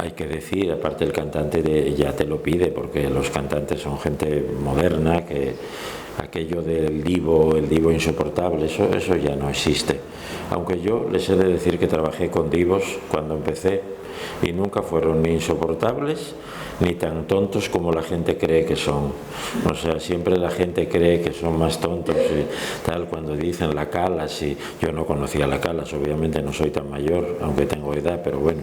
S3: hay que decir, aparte el cantante ya te lo pide, porque los cantantes son gente moderna, que aquello del divo, el divo insoportable, eso ya no existe. Aunque yo les he de decir que trabajé con divos cuando empecé, y nunca fueron ni insoportables ni tan tontos como la gente cree que son. O sea, siempre la gente cree que son más tontos y tal, cuando dicen la Calas, y yo no conocía la Calas, obviamente no soy tan mayor, aunque tengo edad, pero bueno,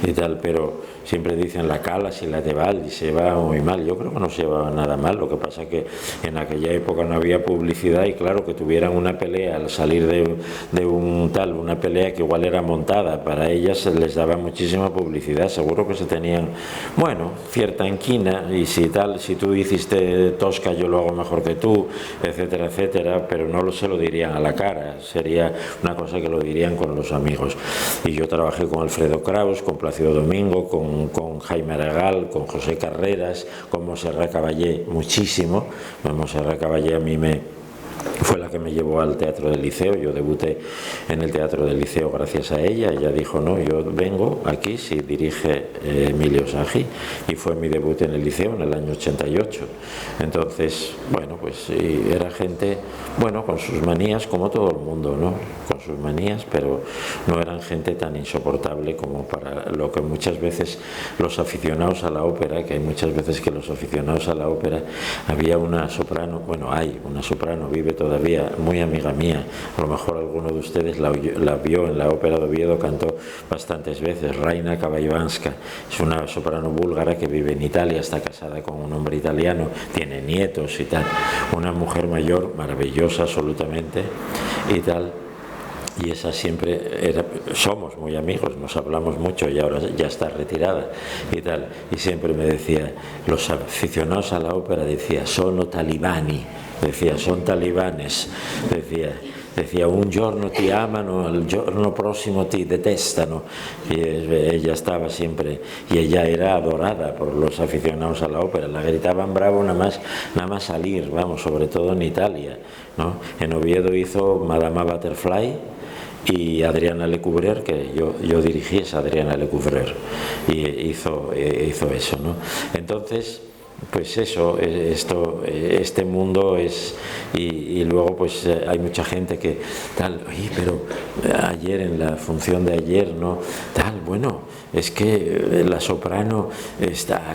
S3: y tal, pero siempre dicen la Calas y la Teval, y se lleva muy mal. Yo creo que no se llevaba nada mal, lo que pasa que en aquella época no había publicidad, y claro, que tuvieran una pelea al salir de una pelea que igual era montada, para ellas les daba muchísima publicidad, seguro que se tenían, bueno, cierta inquina, y si tú hiciste tosca yo lo hago mejor que tú, etcétera, etcétera, pero no se lo dirían a la cara, sería una cosa que lo dirían con los amigos. Y yo trabajé con Alfredo Kraus, con Plácido Domingo, con Jaime Aregal, con José Carreras, con Montserrat Caballé, muchísimo. Montserrat Caballé a mí me fue la que me llevó al Teatro del Liceo. Yo debuté en el Teatro del Liceo gracias a ella. Ella dijo, no, yo vengo aquí si dirige Emilio Sagi, y fue mi debut en el Liceo en el año 88. Entonces, bueno, pues era gente, bueno, con sus manías, como todo el mundo, ¿no? Con sus manías, pero no eran gente tan insoportable como para lo que muchas veces los aficionados a la ópera, que hay muchas veces que los aficionados a la ópera, había una soprano, bueno, hay una soprano, vive todavía, muy amiga mía, a lo mejor alguno de ustedes la vio en la ópera de Oviedo, cantó bastantes veces, Raina Kabayvanska, es una soprano búlgara que vive en Italia, está casada con un hombre italiano, tiene nietos y tal, una mujer mayor, maravillosa absolutamente y tal. Y esa siempre somos muy amigos, nos hablamos mucho y ahora ya está retirada y tal. Y siempre me decía, los aficionados a la ópera, decía, sono talibani, decía, son talibanes, decía, un giorno ti amano, el giorno próximo ti detestano. Y ella estaba siempre, y ella era adorada por los aficionados a la ópera, la gritaban bravo nada más salir, vamos, sobre todo en Italia, ¿no? En Oviedo hizo Madama Butterfly y Adriana Lecouvreur, que yo dirigí esa Adriana Lecouvreur, y hizo eso, ¿no? Entonces, pues eso, este mundo es, y luego pues hay mucha gente que tal, oye, pero ayer en la función de ayer, ¿no? Tal, bueno, es que la soprano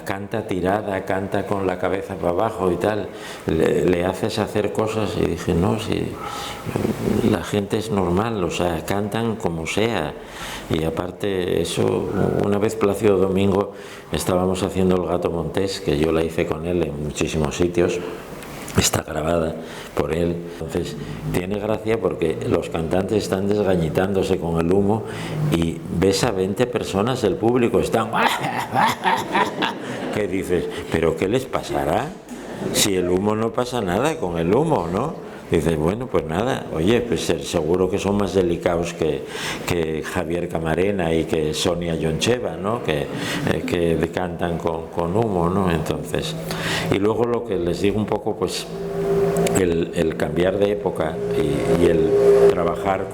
S3: canta tirada, canta con la cabeza para abajo y tal, le haces hacer cosas, y dije, no, si la gente es normal, o sea, cantan como sea. Y aparte eso, una vez Plácido Domingo estábamos haciendo El Gato Montés, que yo la hice con él en muchísimos sitios, está grabada por él. Entonces tiene gracia porque los cantantes están desgañitándose con el humo y ves a 20 personas del público, están ¿qué dices? ¿Pero qué les pasará? Si el humo no pasa nada con el humo, ¿no? Dices, bueno, pues nada, oye, pues seguro que son más delicados que Javier Camarena y que Sonia Yoncheva, ¿no? Que cantan con humo, ¿no? Entonces, y luego lo que les digo un poco, pues el cambiar de época y el trabajar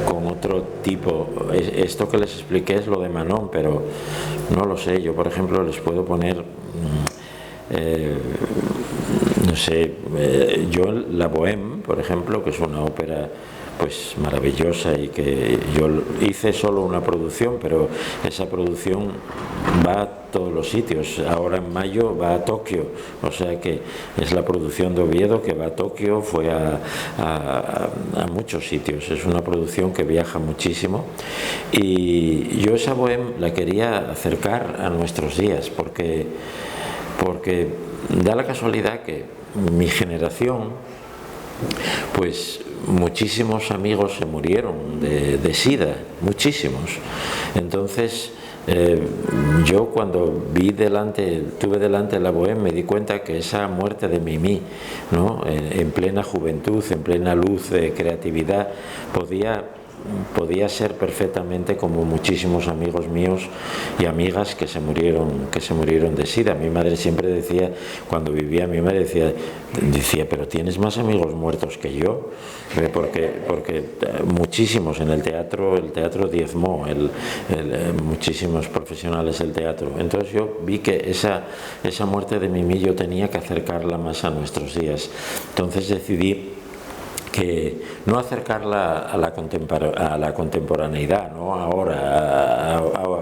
S3: con otro tipo, esto que les expliqué es lo de Manon, pero no lo sé, yo por ejemplo les puedo poner no sé, yo La Bohème, por ejemplo, que es una ópera pues maravillosa y que yo hice solo una producción, pero esa producción va a todos los sitios. Ahora en mayo va a Tokio, o sea que es la producción de Oviedo que va a Tokio, fue a muchos sitios. Es una producción que viaja muchísimo y yo esa Bohème la quería acercar a nuestros días porque da la casualidad que mi generación, pues muchísimos amigos se murieron de SIDA, muchísimos. Entonces yo cuando tuve delante la Bohème, me di cuenta que esa muerte de Mimi, ¿no? En plena juventud, en plena luz de creatividad, podía ser perfectamente como muchísimos amigos míos y amigas que se murieron de SIDA. Mi madre siempre decía, cuando vivía, mi madre decía, pero tienes más amigos muertos que yo, porque muchísimos en el teatro diezmó muchísimos profesionales del teatro. Entonces yo vi que esa muerte de Mimi yo tenía que acercarla más a nuestros días. Entonces decidí que no acercarla a la contemporaneidad, no ahora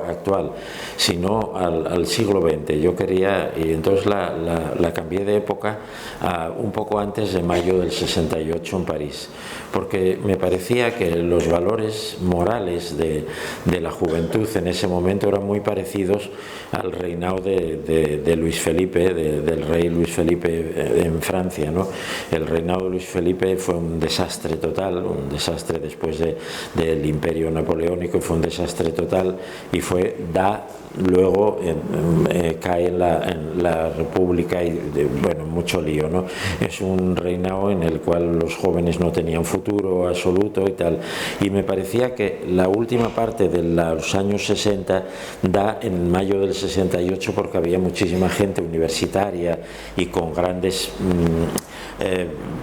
S3: actual, sino al siglo XX. Yo quería, y entonces la cambié de época un poco antes de mayo del 68 en París, porque me parecía que los valores morales de la juventud en ese momento eran muy parecidos al reinado de Luis Felipe, del rey Luis Felipe en Francia, ¿no? El reinado de Luis Felipe fue un desastre total, un desastre después del imperio napoleónico, fue un desastre total y fue luego cae en la República y bueno, mucho lío, ¿no? Es un reinado en el cual los jóvenes no tenían futuro absoluto y tal, y me parecía que la última parte de los años 60 da en mayo del 68, porque había muchísima gente universitaria y con grandes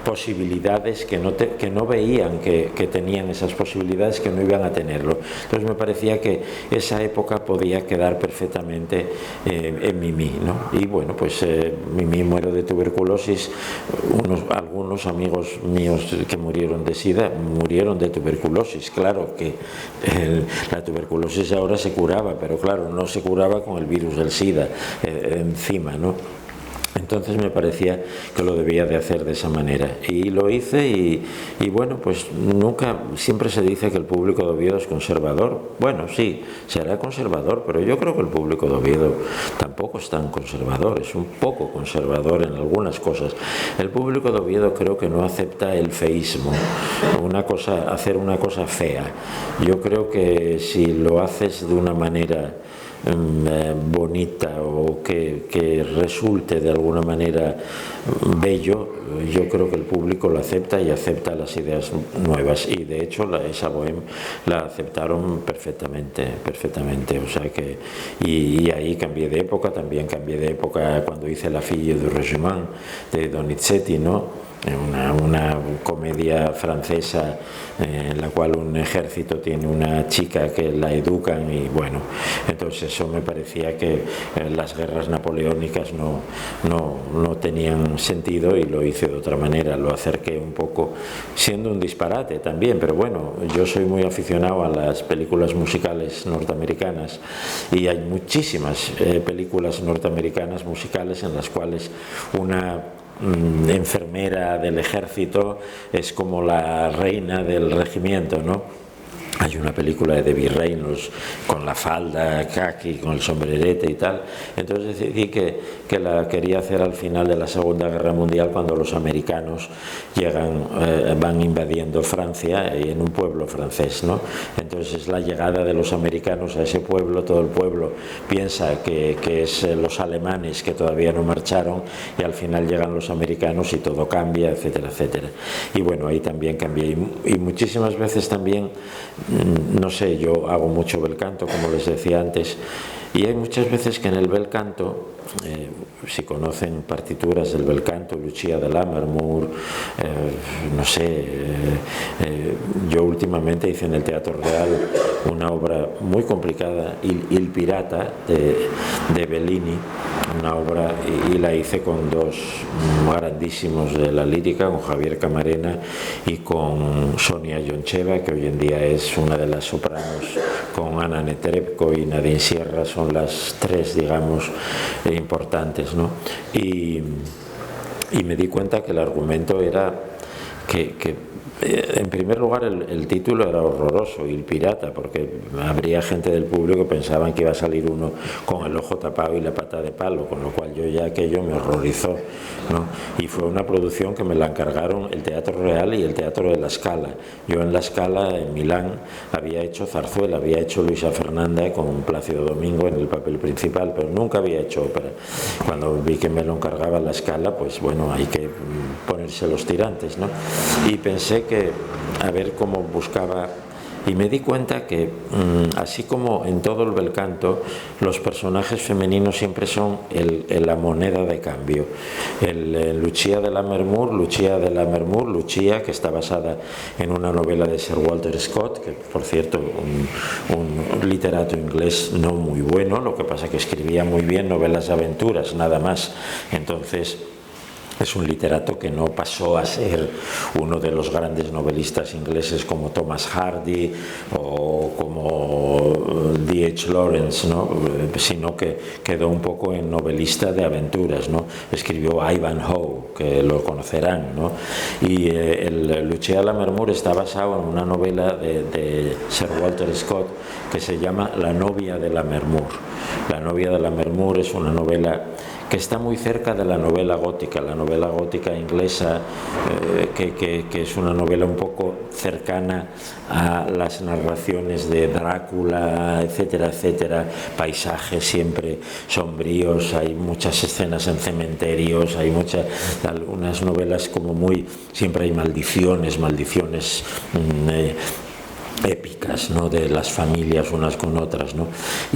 S3: posibilidades que no veían que tenían esas posibilidades, que no iban a tenerlo. Entonces me parecía que esa época podía quedar perfectamente en Mimí, ¿no? Y bueno, pues Mimí muere de tuberculosis. Algunos amigos míos que murieron de SIDA murieron de tuberculosis. Claro que la tuberculosis ahora se curaba, pero claro, no se curaba con el virus del SIDA encima, ¿no? Entonces me parecía que lo debía de hacer de esa manera y lo hice y bueno, pues siempre se dice que el público de Oviedo es conservador. Bueno, sí, será conservador, pero yo creo que el público de Oviedo tampoco es tan conservador, es un poco conservador en algunas cosas. El público de Oviedo creo que no acepta el feísmo, hacer una cosa fea. Yo creo que si lo haces de una manera bonita o que resulte de alguna manera bello, yo creo que el público lo acepta y acepta las ideas nuevas, y de hecho esa bohème la aceptaron perfectamente, o sea que y ahí también cambié de época cuando hice La Fille du Régiment de Donizetti, ¿no? Una comedia francesa en la cual un ejército tiene una chica que la educan, y bueno, entonces eso me parecía que las guerras napoleónicas no tenían sentido y lo hice de otra manera, lo acerqué un poco, siendo un disparate también, pero bueno, yo soy muy aficionado a las películas musicales norteamericanas y hay muchísimas películas norteamericanas musicales en las cuales una enfermera del ejército es como la reina del regimiento, ¿no? Hay una película de Debbie Reynolds con la falda khaki, con el sombrerete y tal. Entonces decidí que la quería hacer al final de la Segunda Guerra Mundial, cuando los americanos van invadiendo Francia en un pueblo francés, ¿no? Entonces la llegada de los americanos a ese pueblo, todo el pueblo piensa que es los alemanes que todavía no marcharon, y al final llegan los americanos y todo cambia, etcétera, etcétera. Y bueno, ahí también cambié. Y muchísimas veces también, no sé, yo hago mucho bel canto, como les decía antes, y hay muchas veces que en el bel canto, si conocen partituras del bel canto, Lucia de Lammermoor, no sé, yo últimamente hice en el Teatro Real una obra muy complicada, Il Pirata, de Bellini, una obra, y la hice con dos grandísimos de la lírica, con Javier Camarena y con Sonia Yoncheva, que hoy en día es una de las sopranos, con Ana Netrebko y Nadine Sierra, son las tres, digamos, importantes, ¿no? Y me di cuenta que el argumento era que en primer lugar el título era horroroso, Il Pirata, porque habría gente del público que pensaban que iba a salir uno con el ojo tapado y la pata de palo, con lo cual aquello me horrorizó, ¿no? Y fue una producción que me la encargaron el Teatro Real y el Teatro de la Scala. Yo en la Scala, en Milán, había hecho zarzuela, había hecho Luisa Fernanda con Plácido Domingo en el papel principal, pero nunca había hecho ópera. Cuando vi que me lo encargaba la Scala, pues bueno, hay que ponerse los tirantes, ¿no? Y pensé que a ver cómo buscaba, y me di cuenta que así como en todo el bel canto, los personajes femeninos siempre son la moneda de cambio. Lucia de Lammermoor, Lucia, que está basada en una novela de Sir Walter Scott, que por cierto un literato inglés no muy bueno, lo que pasa que escribía muy bien novelas de aventuras, nada más. Entonces es un literato que no pasó a ser uno de los grandes novelistas ingleses como Thomas Hardy o como D.H. Lawrence, ¿no? Sino que quedó un poco en novelista de aventuras, ¿no? Escribió Ivanhoe, que lo conocerán, ¿no? Y Lucia Lammermoor está basado en una novela de Sir Walter Scott que se llama La novia de Lammermoor. La novia de Lammermoor es una novela que está muy cerca de la novela gótica inglesa, que es una novela un poco cercana a las narraciones de Drácula, etcétera, etcétera, paisajes siempre sombríos, hay muchas escenas en cementerios, hay algunas novelas como siempre hay maldiciones épicas, ¿no?, de las familias unas con otras, ¿no?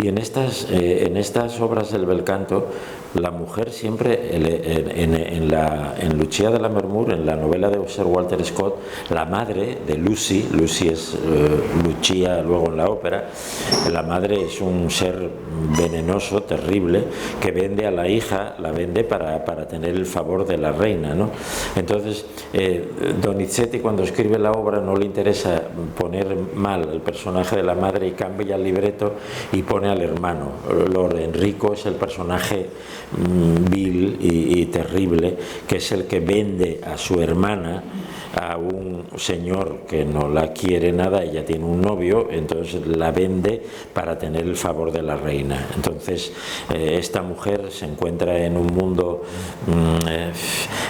S3: Y en estas obras del bel canto, la mujer siempre, en Lucia de Lammermoor, en la novela de Sir Walter Scott, la madre de Lucy es Lucia luego en la ópera, la madre es un ser venenoso, terrible, que vende a la hija, la vende para tener el favor de la reina, ¿no? Entonces, Donizetti, cuando escribe la obra, no le interesa poner mal el personaje de la madre y cambia el libreto y pone al hermano. Lord Enrico es el personaje vil y terrible, que es el que vende a su hermana a un señor que no la quiere nada, ella tiene un novio, entonces la vende para tener el favor de la reina. Entonces esta mujer se encuentra en un mundo,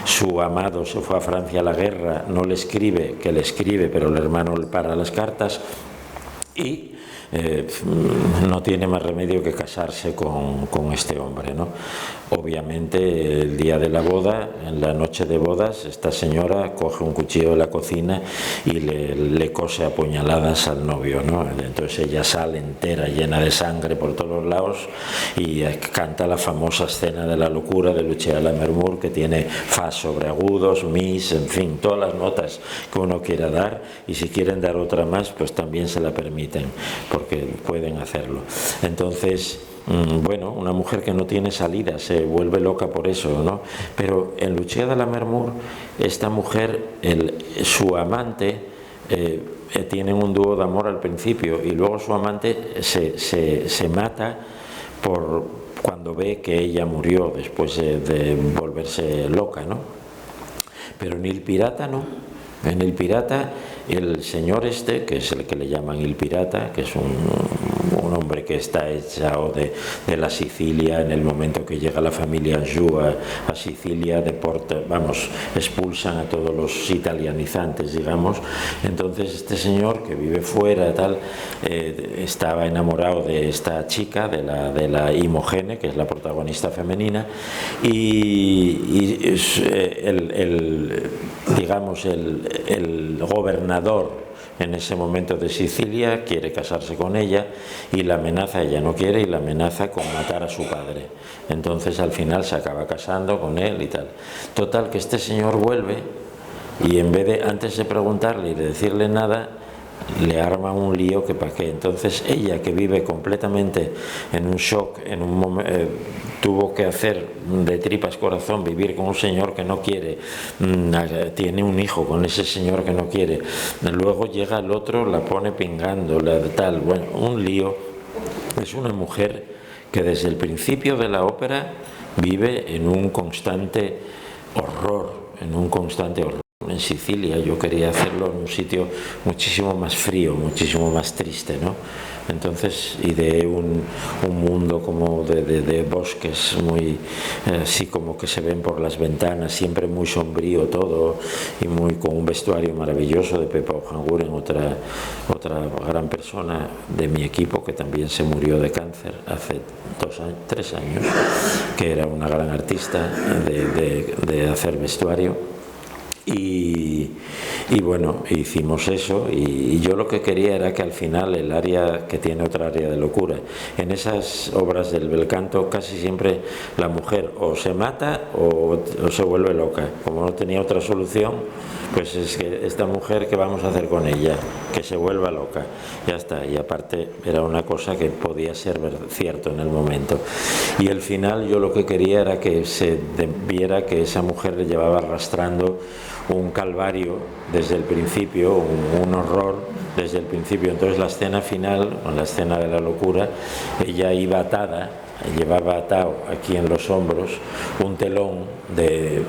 S3: su amado se fue a Francia a la guerra, no le escribe, que le escribe, pero el hermano le para las cartas y no tiene más remedio que casarse con este hombre, ¿no? Obviamente el día de la boda, en la noche de bodas, esta señora coge un cuchillo de la cocina y le cose a puñaladas al novio, ¿no? Entonces ella sale entera, llena de sangre por todos los lados y canta la famosa escena de la locura de Lucia de Lammermoor, que tiene fa sobre agudos, mis, en fin, todas las notas que uno quiera dar, y si quieren dar otra más, pues también se la permiten, porque pueden hacerlo. Entonces, bueno, una mujer que no tiene salida se vuelve loca por eso, ¿no? Pero en Lucia de Lammermoor, esta mujer, su amante, tienen un dúo de amor al principio y luego su amante se mata cuando ve que ella murió después de volverse loca, ¿no? Pero en El Pirata no. En El Pirata, el señor este, que es el que le llaman El Pirata, que es un hombre que está echado de la Sicilia, en el momento que llega la familia Anjou a Sicilia, expulsan a todos los italianizantes, digamos. Entonces este señor, que vive fuera, estaba enamorado de esta chica, de la Imogene, que es la protagonista femenina, y el gobernador en ese momento de Sicilia quiere casarse con ella y la amenaza, ella no quiere, y la amenaza con matar a su padre. Entonces al final se acaba casando con él y tal. Total, que este señor vuelve y en vez de, antes de preguntarle y de decirle nada, le arma un lío que para qué. Entonces ella, que vive completamente en un shock, tuvo que hacer de tripas corazón vivir con un señor que no quiere, tiene un hijo con ese señor que no quiere, luego llega el otro, la pone pingando, bueno, un lío. Es una mujer que desde el principio de la ópera vive en un constante horror, En Sicilia yo quería hacerlo en un sitio muchísimo más frío, muchísimo más triste, ¿no? Entonces ideé un mundo como de bosques muy así como que se ven por las ventanas, siempre muy sombrío todo, y con un vestuario maravilloso de Pepa Ojanguren, otra gran persona de mi equipo que también se murió de cáncer hace 3 años, que era una gran artista de hacer vestuario. Y bueno, hicimos eso, y yo lo que quería era que al final el área, que tiene otra área de locura, en esas obras del bel canto casi siempre la mujer o se mata o se vuelve loca. Como no tenía otra solución, pues es que esta mujer, ¿qué vamos a hacer con ella? Que se vuelva loca, ya está. Y aparte era una cosa que podía ser cierto en el momento. Y el final, yo lo que quería era que se viera que esa mujer le llevaba arrastrando un calvario desde el principio, un horror desde el principio. Entonces la escena final, o la escena de la locura, ella iba atada, llevaba atado aquí en los hombros un telón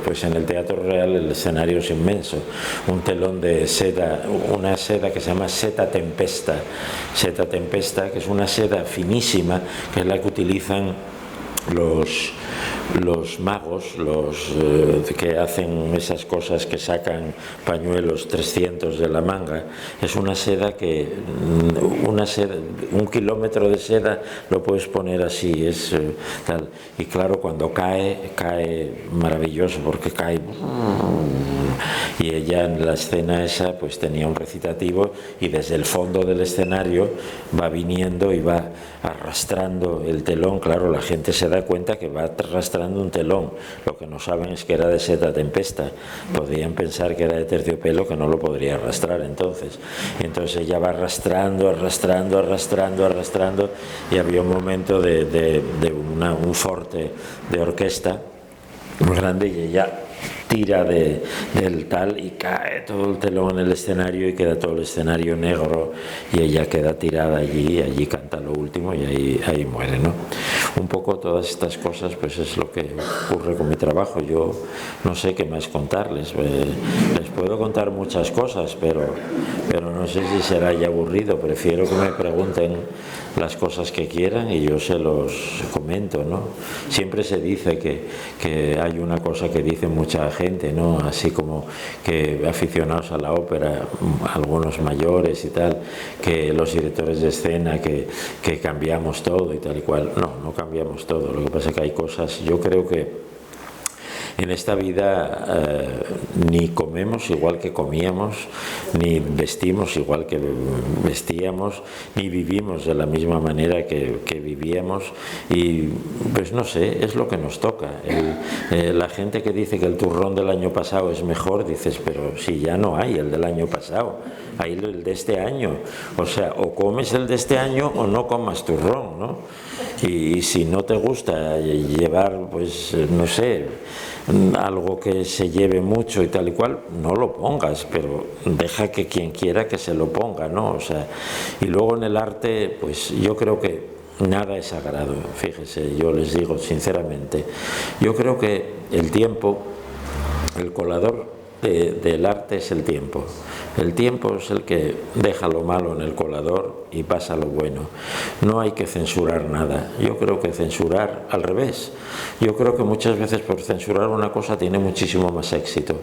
S3: pues en el Teatro Real el escenario es inmenso, un telón de seda, una seda que se llama seta tempesta, que es una seda finísima, que es la que utilizan los magos, los que hacen esas cosas que sacan pañuelos 300 de la manga, es una seda que, un kilómetro de seda lo puedes poner así, es tal. Y claro, cuando cae maravilloso, porque cae. Y ella en la escena esa pues tenía un recitativo y desde el fondo del escenario va viniendo y va arrastrando el telón. Claro, la gente se da cuenta que va arrastrando un telón, lo que no saben es que era de Seta Tempesta. Podrían pensar que era de terciopelo, que no lo podría arrastrar entonces ella va arrastrando y había un momento de un forte de orquesta muy grande y ella tira del tal y cae todo el telón en el escenario y queda todo el escenario negro y ella queda tirada allí canta lo último y ahí muere, ¿no? Un poco todas estas cosas pues es lo que ocurre con mi trabajo. Yo no sé qué más contarles, les puedo contar muchas cosas, pero no sé si será ya aburrido. Prefiero que me pregunten las cosas que quieran y yo se los comento, ¿no? Siempre se dice que hay una cosa que dice mucha gente, ¿no? Así como que aficionados a la ópera, algunos mayores y tal, que los directores de escena que cambiamos todo y tal y cual. No cambiamos todo. Lo que pasa es que hay cosas, yo creo que en esta vida ni comemos igual que comíamos, ni vestimos igual que vestíamos, ni vivimos de la misma manera que vivíamos y pues no sé, es lo que nos toca. La gente que dice que el turrón del año pasado es mejor, dices, pero si ya no hay el del año pasado, hay el de este año. O sea, o comes el de este año o no comas turrón, ¿no? Y si no te gusta llevar, pues no sé, algo que se lleve mucho y tal y cual, no lo pongas, pero deja que quien quiera que se lo ponga, ¿no? O sea, y luego en el arte, pues yo creo que nada es sagrado, fíjese, yo les digo sinceramente, yo creo que el tiempo, el colador del arte es el tiempo. El tiempo es el que deja lo malo en el colador y pasa lo bueno. No hay que censurar nada. Yo creo que censurar al revés. Yo creo que muchas veces por censurar una cosa tiene muchísimo más éxito.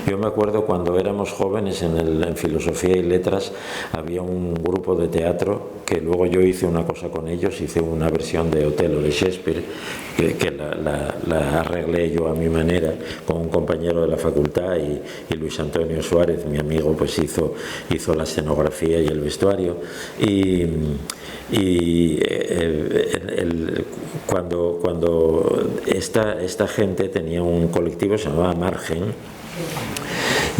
S3: Yo me acuerdo cuando éramos jóvenes en Filosofía y Letras había un grupo de teatro que luego yo hice una cosa con ellos, hice una versión de Otelo de Shakespeare que la arreglé yo a mi manera con un compañero de la facultad y Luis Antonio Suárez, mi amigo, pues hizo la escenografía y el vestuario cuando esta gente tenía un colectivo se llamaba Margen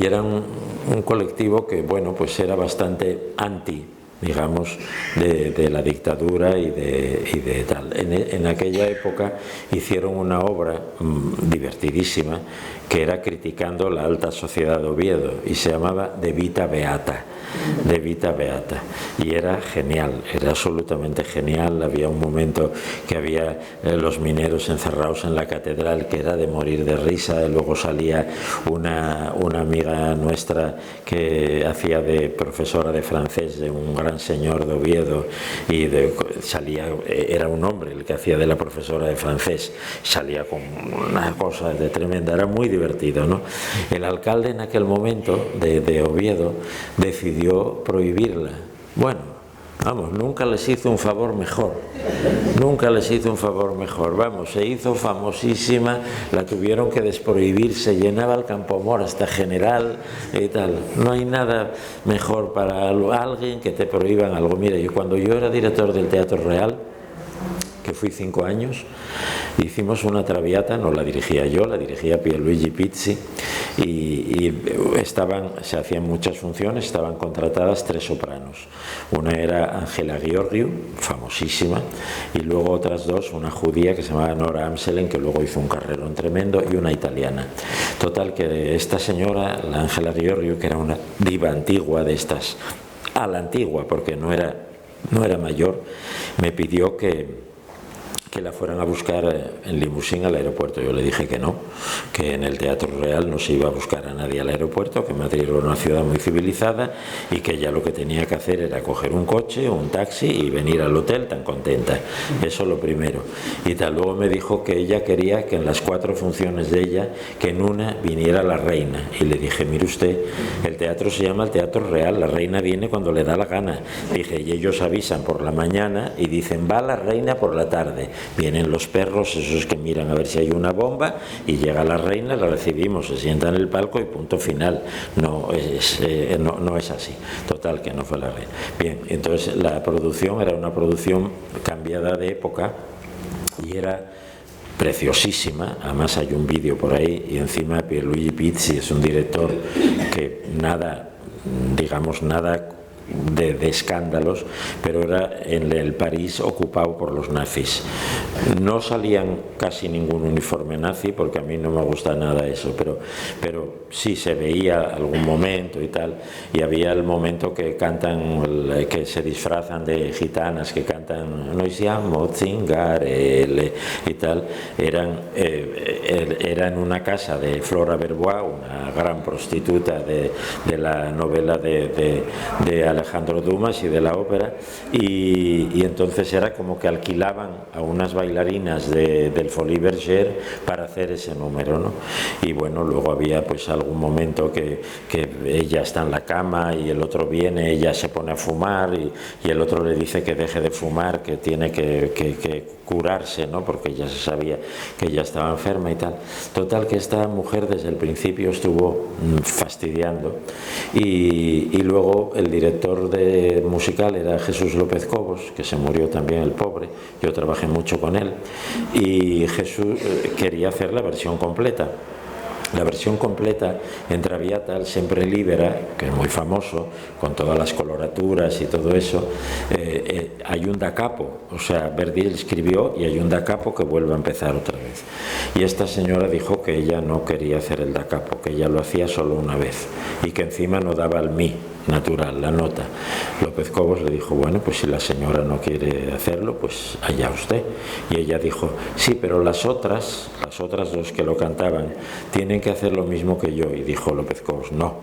S3: y era un colectivo que bueno pues era bastante anti, digamos, de la dictadura y de tal. En aquella época hicieron una obra divertidísima que era criticando la alta sociedad de Oviedo y se llamaba De Vita Beata, De Vita Beata, y era genial, era absolutamente genial. Había un momento que había los mineros encerrados en la catedral que era de morir de risa, y luego salía una amiga nuestra que hacía de profesora de francés de un gran señor de Oviedo y era un hombre el que hacía de la profesora de francés, salía con una cosa de tremenda, era muy divertido, ¿no? El alcalde en aquel momento de Oviedo decidió prohibirla. Bueno, vamos, nunca les hizo un favor mejor, vamos, se hizo famosísima, la tuvieron que desprohibir, se llenaba el Campoamor hasta General y tal. No hay nada mejor para alguien que te prohíban algo. Mira, cuando yo era director del Teatro Real, que fui 5 años, hicimos una Traviata, no la dirigía yo, la dirigía Pierluigi Pizzi y se hacían muchas funciones, estaban contratadas 3 sopranos. Una era Angela Gheorghiu, famosísima, y luego otras 2, una judía que se llamaba Nora Amselen, que luego hizo un carrerón tremendo, y una italiana. Total, que esta señora, la Angela Gheorghiu, que era una diva antigua de estas, a la antigua, porque no era mayor, me pidió que que la fueran a buscar en limusín al aeropuerto. Yo le dije que no, que en el Teatro Real no se iba a buscar a nadie al aeropuerto, que Madrid era una ciudad muy civilizada y que ella lo que tenía que hacer era coger un coche o un taxi y venir al hotel tan contenta. Eso lo primero. Y tal, luego me dijo que ella quería que en las 4 funciones de ella, que en una viniera la reina. Y le dije, mire usted, el teatro se llama el Teatro Real, la reina viene cuando le da la gana. Dije, y ellos avisan por la mañana y dicen, va la reina por la tarde. Vienen los perros, esos que miran a ver si hay una bomba, y llega la reina, la recibimos, se sienta en el palco y punto final. No es así. Total, que no fue la reina. Bien, entonces la producción era una producción cambiada de época y era preciosísima. Además hay un vídeo por ahí, y encima Pierluigi Pizzi es un director que nada, digamos, nada de escándalos, pero era en el París ocupado por los nazis. No salían casi ningún uniforme nazi, porque a mí no me gusta nada eso, pero sí se veía algún momento y tal, y había el momento que cantan, que se disfrazan de gitanas, que cantan Noi siamo Zingarelle y tal. Era en una casa de Flora Berbois, una gran prostituta de la novela de Alejandro Dumas y de la ópera, y entonces era como que alquilaban a unas bailarinas del Folies Bergère para hacer ese número, ¿no? Y bueno, luego había pues algún momento que ella está en la cama y el otro viene, ella se pone a fumar y el otro le dice que deje de fumar, que tiene que curarse, ¿no? Porque ya se sabía que ella estaba enferma y tal. Total, que esta mujer desde el principio estuvo fastidiando, y luego el director musical era Jesús López Cobos, que se murió también, el pobre. Yo trabajé mucho con él, y Jesús quería hacer la versión completa. La versión completa en Traviata, el Sempre Libera, que es muy famoso, con todas las coloraturas y todo eso, hay un da capo, o sea, Verdi escribió y hay un da capo que vuelve a empezar otra vez. Y esta señora dijo que ella no quería hacer el da capo, que ella lo hacía solo una vez, y que encima no daba el mi natural, la nota. López Cobos le dijo, bueno, pues si la señora no quiere hacerlo, pues allá usted. Y ella dijo, sí, pero las otras dos que lo cantaban tienen que hacer lo mismo que yo. Y dijo López Cobos, no,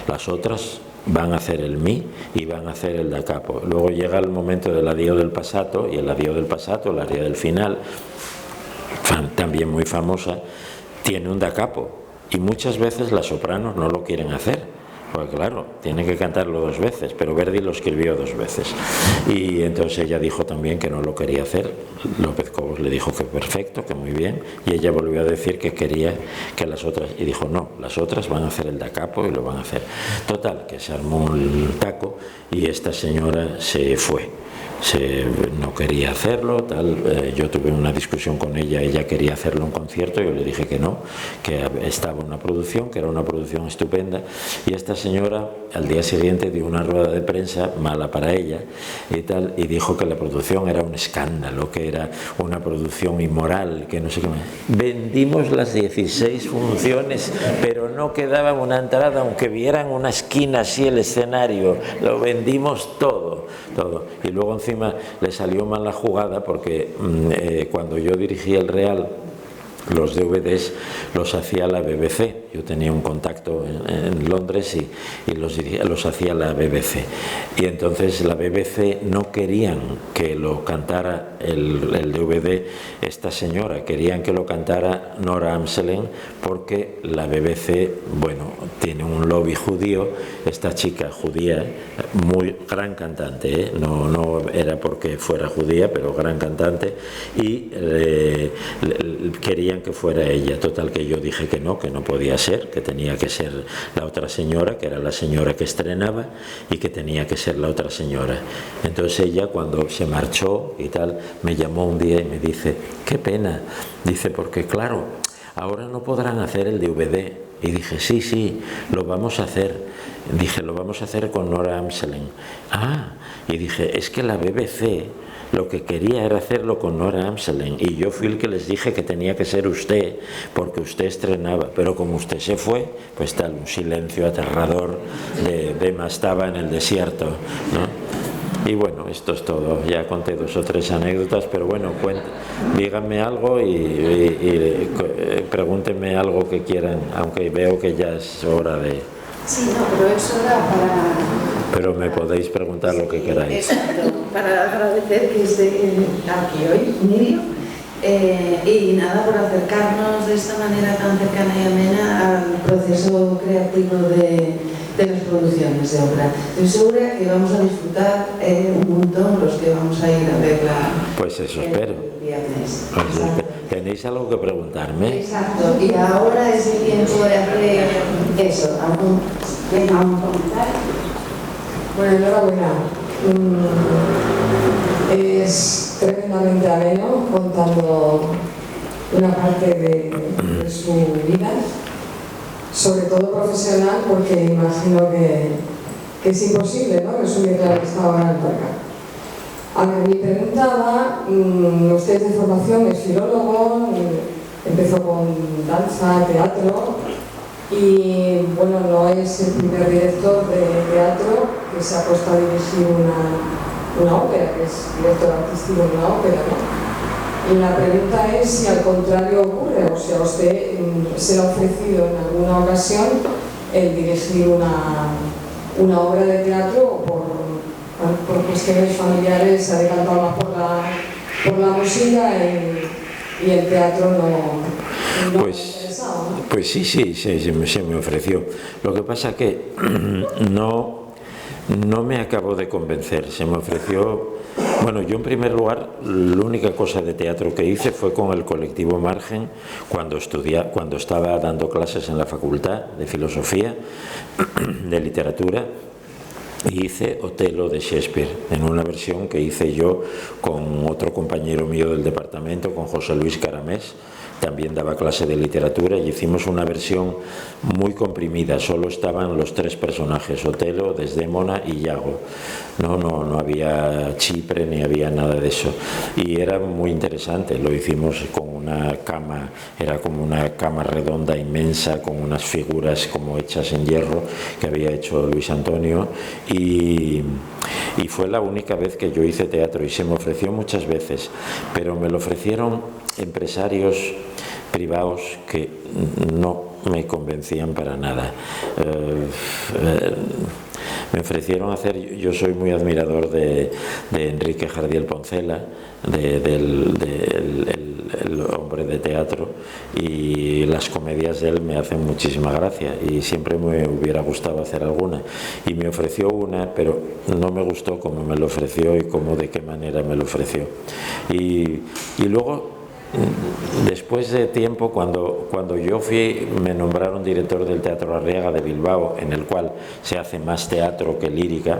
S3: las otras van a hacer el mi y van a hacer el da capo. Luego llega el momento del addio del passato, y el addio del passato, la aria del final, también muy famosa, tiene un da capo, y muchas veces las sopranos no lo quieren hacer. Pues claro, tiene que cantarlo 2 veces, pero Verdi lo escribió 2 veces. Y entonces ella dijo también que no lo quería hacer. López Cobos le dijo que perfecto, que muy bien, y ella volvió a decir que quería que las otras, y dijo no, las otras van a hacer el da capo y lo van a hacer. Total, que se armó un taco y esta señora se fue. No quería hacerlo, tal. Yo tuve una discusión con ella quería hacerlo en concierto, yo le dije que no, que estaba una producción, que era una producción estupenda, y esta señora al día siguiente dio una rueda de prensa mala para ella y tal, y dijo que la producción era un escándalo, que era una producción inmoral, que no sé qué más. Vendimos las 16 funciones, pero no quedaba una entrada, aunque vieran una esquina así el escenario, lo vendimos todo. Y luego encima le salió mal la jugada, porque cuando yo dirigí el Real, los DVDs los hacía la BBC. Yo tenía un contacto en Londres y los hacía la BBC. Y entonces la BBC no querían que lo cantara el DVD esta señora, querían que lo cantara Nora Amselen, porque la BBC, bueno, tiene un lobby judío. Esta chica judía, muy gran cantante, no era porque fuera judía, pero gran cantante, y querían que fuera ella. Total, que yo dije que no podía ser, que tenía que ser la otra señora, que era la señora que estrenaba, y que tenía que ser la otra señora. Entonces ella, cuando se marchó y tal, me llamó un día y me dice, qué pena, dice, porque claro, ahora no podrán hacer el DVD. Y dije, sí, lo vamos a hacer. Dije, lo vamos a hacer con Nora Amselen. Y dije, es que la BBC lo que quería era hacerlo con Nora Amselen, y yo fui el que les dije que tenía que ser usted, porque usted estrenaba, pero como usted se fue, pues tal, un silencio aterrador de Mastaba en el desierto, ¿no? Y bueno, esto es todo. Ya conté 2 o 3 anécdotas, pero bueno, díganme algo y pregúntenme algo que quieran, aunque veo que ya es hora de...
S2: Sí, no, pero eso era para...
S3: Pero me podéis preguntar lo que queráis.
S2: Exacto, para agradecer que esté aquí hoy, Emilio, y nada, por acercarnos de esta manera tan cercana y amena al proceso creativo de las producciones de obra. Estoy segura que vamos a disfrutar un montón los que vamos a ir a verla.
S3: Pues eso espero.
S2: El viernes.
S3: ¿Tenéis algo que preguntarme?
S2: Exacto, y ahora es el tiempo de hacer eso, algún comentario.
S4: Bueno, enhorabuena. Es tremendamente ameno contando una parte de su vida, sobre todo profesional, porque imagino que es imposible, ¿no?, resumir la que está ahora en Albarca. A ver, mi pregunta va, usted es de formación, es filólogo, empezó con danza, teatro, y bueno, no es el primer director de teatro que se ha puesto a dirigir una ópera, que es director artístico de una ópera, ¿no? Y la pregunta es si al contrario ocurre, o sea, usted se le ha ofrecido en alguna ocasión el dirigir una obra de teatro, o por cuestiones familiares se ha decantado más por la música y el teatro no
S3: pues sí, se me ofreció. Lo que pasa que no me acabó de convencer. Se me ofreció... Bueno, yo en primer lugar, la única cosa de teatro que hice fue con el colectivo Margen, cuando estaba dando clases en la Facultad de Filosofía, de Literatura, y hice Otelo de Shakespeare, en una versión que hice yo con otro compañero mío del departamento, con José Luis Caramés. También daba clase de literatura y hicimos una versión muy comprimida. Solo estaban los 3 personajes, Otelo, Desdémona y Iago. No había Chipre ni había nada de eso. Y era muy interesante. Lo hicimos con una cama, era como una cama redonda inmensa, con unas figuras como hechas en hierro que había hecho Luis Antonio. Y fue la única vez que yo hice teatro y se me ofreció muchas veces, pero me lo ofrecieron empresarios privados que no me convencían para nada. Me ofrecieron hacer, yo soy muy admirador de Enrique Jardiel Poncela, el hombre de teatro, y las comedias de él me hacen muchísima gracia y siempre me hubiera gustado hacer alguna, y me ofreció una, pero no me gustó como me lo ofreció y cómo, de qué manera me lo ofreció. Y luego, después de tiempo, cuando yo fui, me nombraron director del Teatro Arriaga de Bilbao, en el cual se hace más teatro que lírica.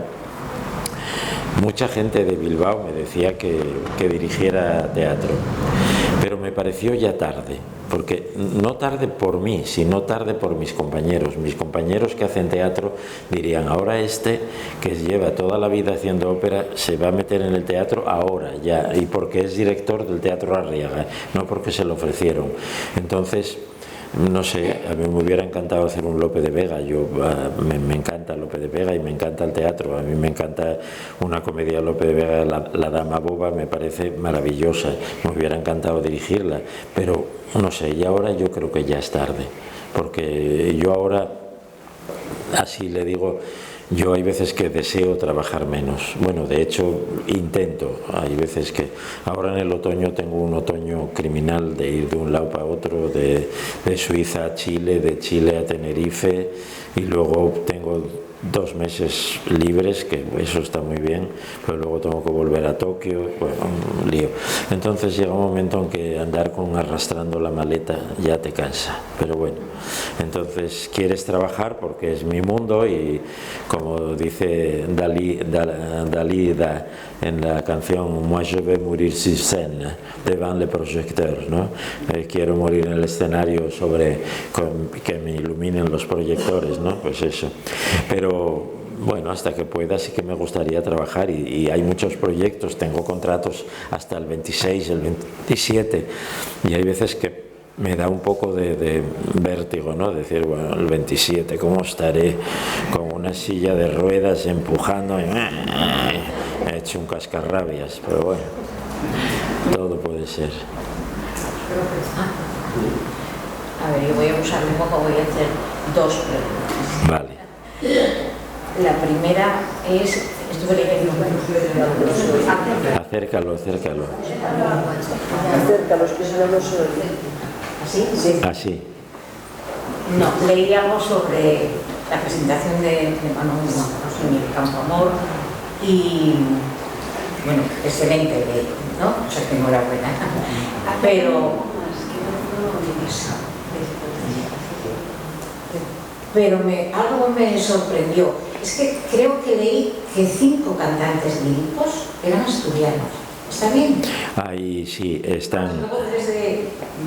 S3: Mucha gente de Bilbao me decía que dirigiera teatro, pero me pareció ya tarde, porque no tarde por mí, sino tarde por mis compañeros. Mis compañeros que hacen teatro dirían, ahora que lleva toda la vida haciendo ópera, se va a meter en el teatro ahora, ya, y porque es director del Teatro Arriaga, no porque se lo ofrecieron. Entonces, no sé, a mí me hubiera encantado hacer un Lope de Vega. Me encanta Lope de Vega y me encanta el teatro. A mí me encanta una comedia de Lope de Vega, la Dama Boba, me parece maravillosa. Me hubiera encantado dirigirla, pero no sé, y ahora yo creo que ya es tarde, porque yo ahora, así le digo, yo hay veces que deseo trabajar menos. Bueno, de hecho, intento. Hay veces que ahora en el otoño tengo un otoño criminal de ir de un lado para otro, de Suiza a Chile, de Chile a Tenerife, y luego tengo 2 meses libres, que eso está muy bien, pero luego tengo que volver a Tokio, bueno, un lío. Entonces llega un momento en que andar arrastrando la maleta ya te cansa, pero bueno, entonces quieres trabajar porque es mi mundo, y como dice Dalí en la canción Moi je vais mourir sur scène devant le projecteur, ¿no? Quiero morir en el escenario que me iluminen los proyectores, ¿no? Pues eso. Pero bueno, hasta que pueda sí que me gustaría trabajar, y hay muchos proyectos, tengo contratos hasta el 26, el 27, y hay veces que me da un poco de vértigo, ¿no? Decir, bueno, el 27, ¿cómo estaré con una silla de ruedas empujando, hecho un cascarrabias, pero bueno, todo puede ser.
S5: A ver, yo voy a usar un poco, voy a hacer dos preguntas.
S3: Vale.
S5: La primera es, estuve leyendo
S3: Acércalo, acércalo.
S5: Acércalos, que si no los oye. ¿Así? Sí.
S3: Así.
S5: No, leí algo sobre la presentación de Manon en el Campo Amor y, bueno, excelente, ¿no? O sea, que enhorabuena. Pero algo me sorprendió. Es que creo que leí que 5 cantantes líricos eran asturianos. ¿Está bien?
S3: Ahí sí, están...
S5: Luego 3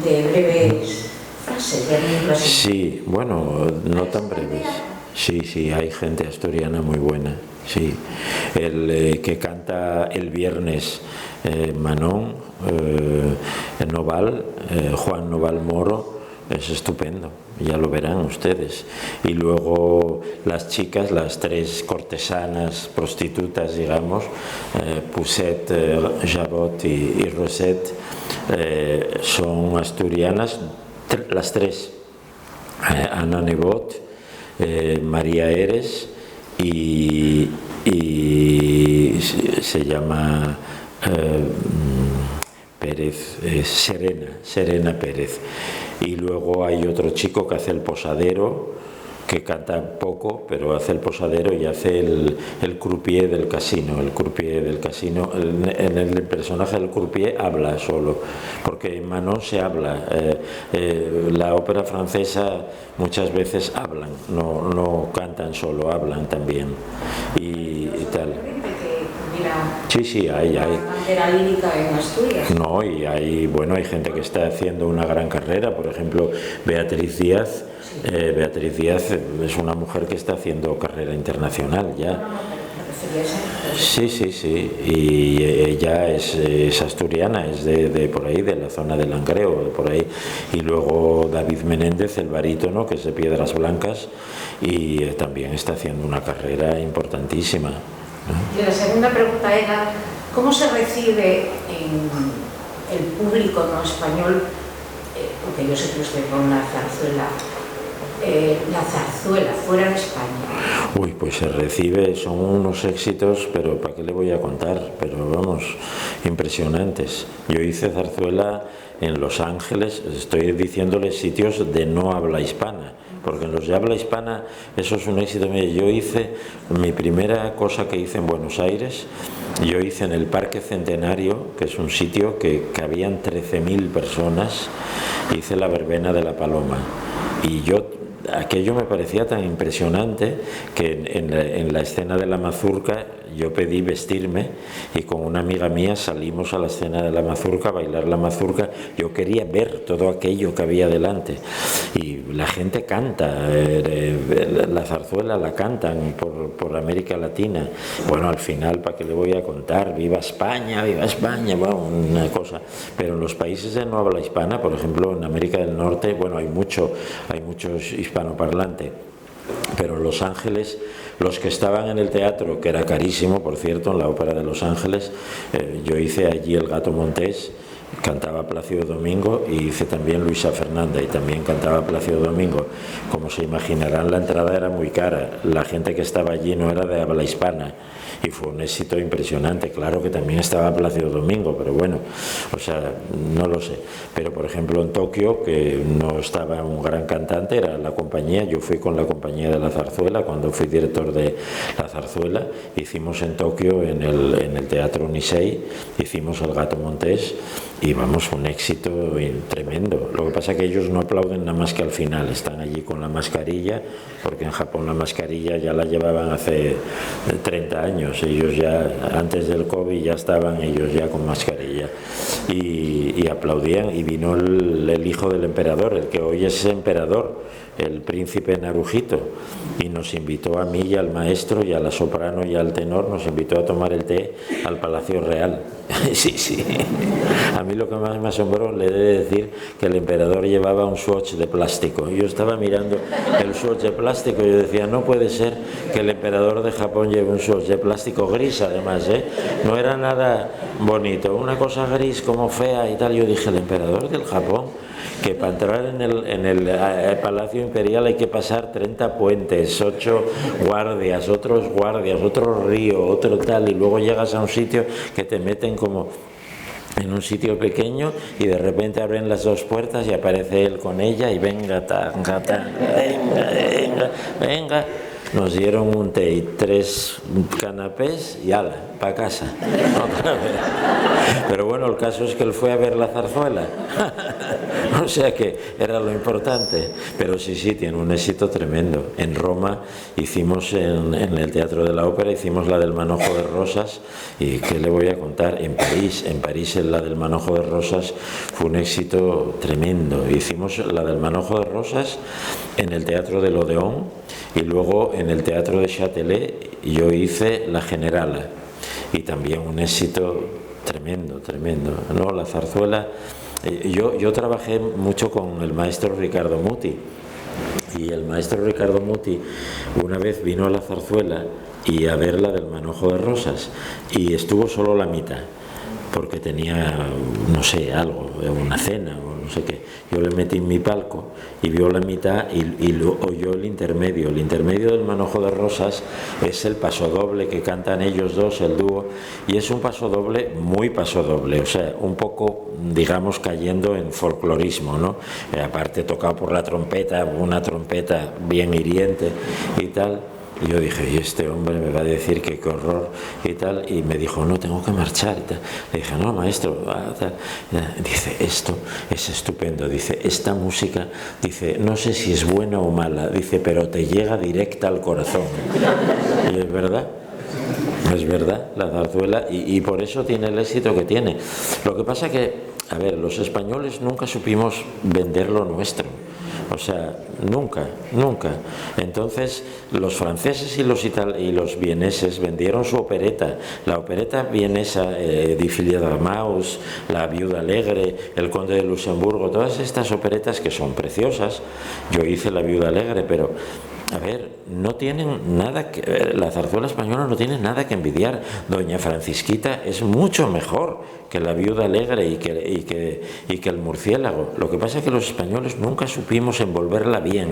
S5: de breves frases, de ejemplos.
S3: Sí, bueno, no tan breves. Sí, hay gente asturiana muy buena. Sí, el que canta el viernes Manon Noval, Juan Noval Moro, es estupendo, ya lo verán ustedes. Y luego las chicas, las 3 cortesanas, prostitutas, digamos, Pousset, Jabot y Rosette, son asturianas, las 3, Ana Nebot, María Eres y se llama Pérez, Serena Pérez. Y luego hay otro chico que hace el posadero, que canta poco, pero hace el posadero y hace el croupier del casino. El croupier del casino, en el personaje del croupier habla solo, porque en Manon se habla. La ópera francesa muchas veces hablan, no cantan solo, hablan también. Y tal. Sí, hay.
S5: Bandera lírica en Asturias.
S3: No, y hay gente que está haciendo una gran carrera, por ejemplo, Beatriz Díaz. Beatriz Díaz es una mujer que está haciendo carrera internacional ya. Sí, y ella es asturiana, es de por ahí, de la zona de Langreo, de por ahí. Y luego David Menéndez, el barítono, que es de Piedras Blancas, y también está haciendo una carrera importantísima.
S5: Y la segunda pregunta era, ¿cómo se recibe en el público no español, porque yo sé que usted con la zarzuela fuera de España?
S3: Uy, pues se recibe, son unos éxitos, pero ¿para qué le voy a contar? Pero vamos, impresionantes. Yo hice zarzuela en Los Ángeles, estoy diciéndoles sitios de no habla hispana, porque en los de habla hispana eso es un éxito. Yo hice, mi primera cosa que hice en Buenos Aires, yo hice en el Parque Centenario, que es un sitio que cabían 13.000 personas, hice la verbena de la Paloma, y aquello me parecía tan impresionante que en la escena de la mazurca yo pedí vestirme y con una amiga mía salimos a la escena de la mazurca a bailar la mazurca. Yo quería ver todo aquello que había delante y la gente canta, la zarzuela la cantan por América Latina. Bueno, al final, ¿para qué le voy a contar? ¡Viva España! Bueno, una cosa. Pero en los países de no habla hispana, por ejemplo en América del Norte, bueno, hay muchos hispanoparlantes, pero en Los Ángeles, los que estaban en el teatro, que era carísimo, por cierto, en la ópera de Los Ángeles, yo hice allí El Gato Montés, cantaba Plácido Domingo, y hice también Luisa Fernanda y también cantaba Plácido Domingo. Como se imaginarán, la entrada era muy cara, la gente que estaba allí no era de habla hispana y fue un éxito impresionante. Claro que también estaba Plácido Domingo, pero bueno, o sea, no lo sé. Pero por ejemplo en Tokio, que no estaba un gran cantante, era la compañía, yo fui con la compañía de la zarzuela, cuando fui director de la zarzuela, hicimos en Tokio, en el Teatro Nisei, hicimos El Gato Montés, y vamos, un éxito tremendo. Lo que pasa es que ellos no aplauden nada más que al final, están allí con la mascarilla, porque en Japón la mascarilla ya la llevaban hace 30 años, ellos ya, antes del COVID ya estaban ellos ya con mascarilla, y aplaudían, y vino el hijo del emperador, el que hoy es emperador, el príncipe Naruhito, y nos invitó a mí y al maestro y a la soprano y al tenor, nos invitó a tomar el té al Palacio Real. Sí, a mí mí lo que más me asombró, le he de decir que el emperador llevaba un swatch de plástico. Yo estaba mirando el swatch de plástico y yo decía, no puede ser que el emperador de Japón lleve un swatch de plástico gris, además, ¿eh? No era nada bonito, una cosa gris como fea y tal. Yo dije, el emperador del Japón, que para entrar en el Palacio Imperial hay que pasar 30 puentes, 8 guardias, otro río, otro tal, y luego llegas a un sitio que te meten como en un sitio pequeño y de repente abren las dos puertas y aparece él con ella y venga, venga. Nos dieron un té y 3 canapés y ala, para casa. Otra vez. Pero bueno, el caso es que él fue a ver la zarzuela. O sea que era lo importante. Pero sí, tiene un éxito tremendo. En Roma hicimos, en el Teatro de la Ópera, hicimos la del Manojo de Rosas. ¿Y qué le voy a contar? En París la del Manojo de Rosas fue un éxito tremendo. Hicimos la del Manojo de Rosas en el Teatro del Odeón. Y luego en el Teatro de Châtelet yo hice La Generala y también un éxito tremendo, ¿no? La zarzuela, yo trabajé mucho con el maestro Ricardo Muti y el maestro Ricardo Muti una vez vino a la zarzuela y a ver la del Manojo de Rosas y estuvo solo la mitad porque tenía, no sé, algo, una cena o no sé qué. Yo le metí en mi palco y vio la mitad y oyó el intermedio. El intermedio del Manojo de Rosas es el pasodoble que cantan ellos dos, el dúo, y es un pasodoble, muy pasodoble, o sea, un poco, digamos, cayendo en folclorismo, ¿no? Aparte tocado por la trompeta, una trompeta bien hiriente y tal. Y yo dije, y este hombre me va a decir que qué horror y tal, y me dijo, no, tengo que marchar y tal. Le dije, no, maestro, tal. Dice, esto es estupendo, dice, esta música, dice, no sé si es buena o mala, dice, pero te llega directa al corazón. Y es verdad, la zarzuela, y por eso tiene el éxito que tiene. Lo que pasa que, a ver, los españoles nunca supimos vender lo nuestro. O sea, nunca. Entonces, los franceses y los vieneses vendieron su opereta. La opereta vienesa, Die Fledermaus, La Viuda Alegre, El Conde de Luxemburgo, todas estas operetas que son preciosas. Yo hice La Viuda Alegre, pero, a ver, no tienen nada que... La zarzuela española no tiene nada que envidiar. Doña Francisquita es mucho mejor que La Viuda Alegre y que El Murciélago. Lo que pasa es que los españoles nunca supimos envolverla bien.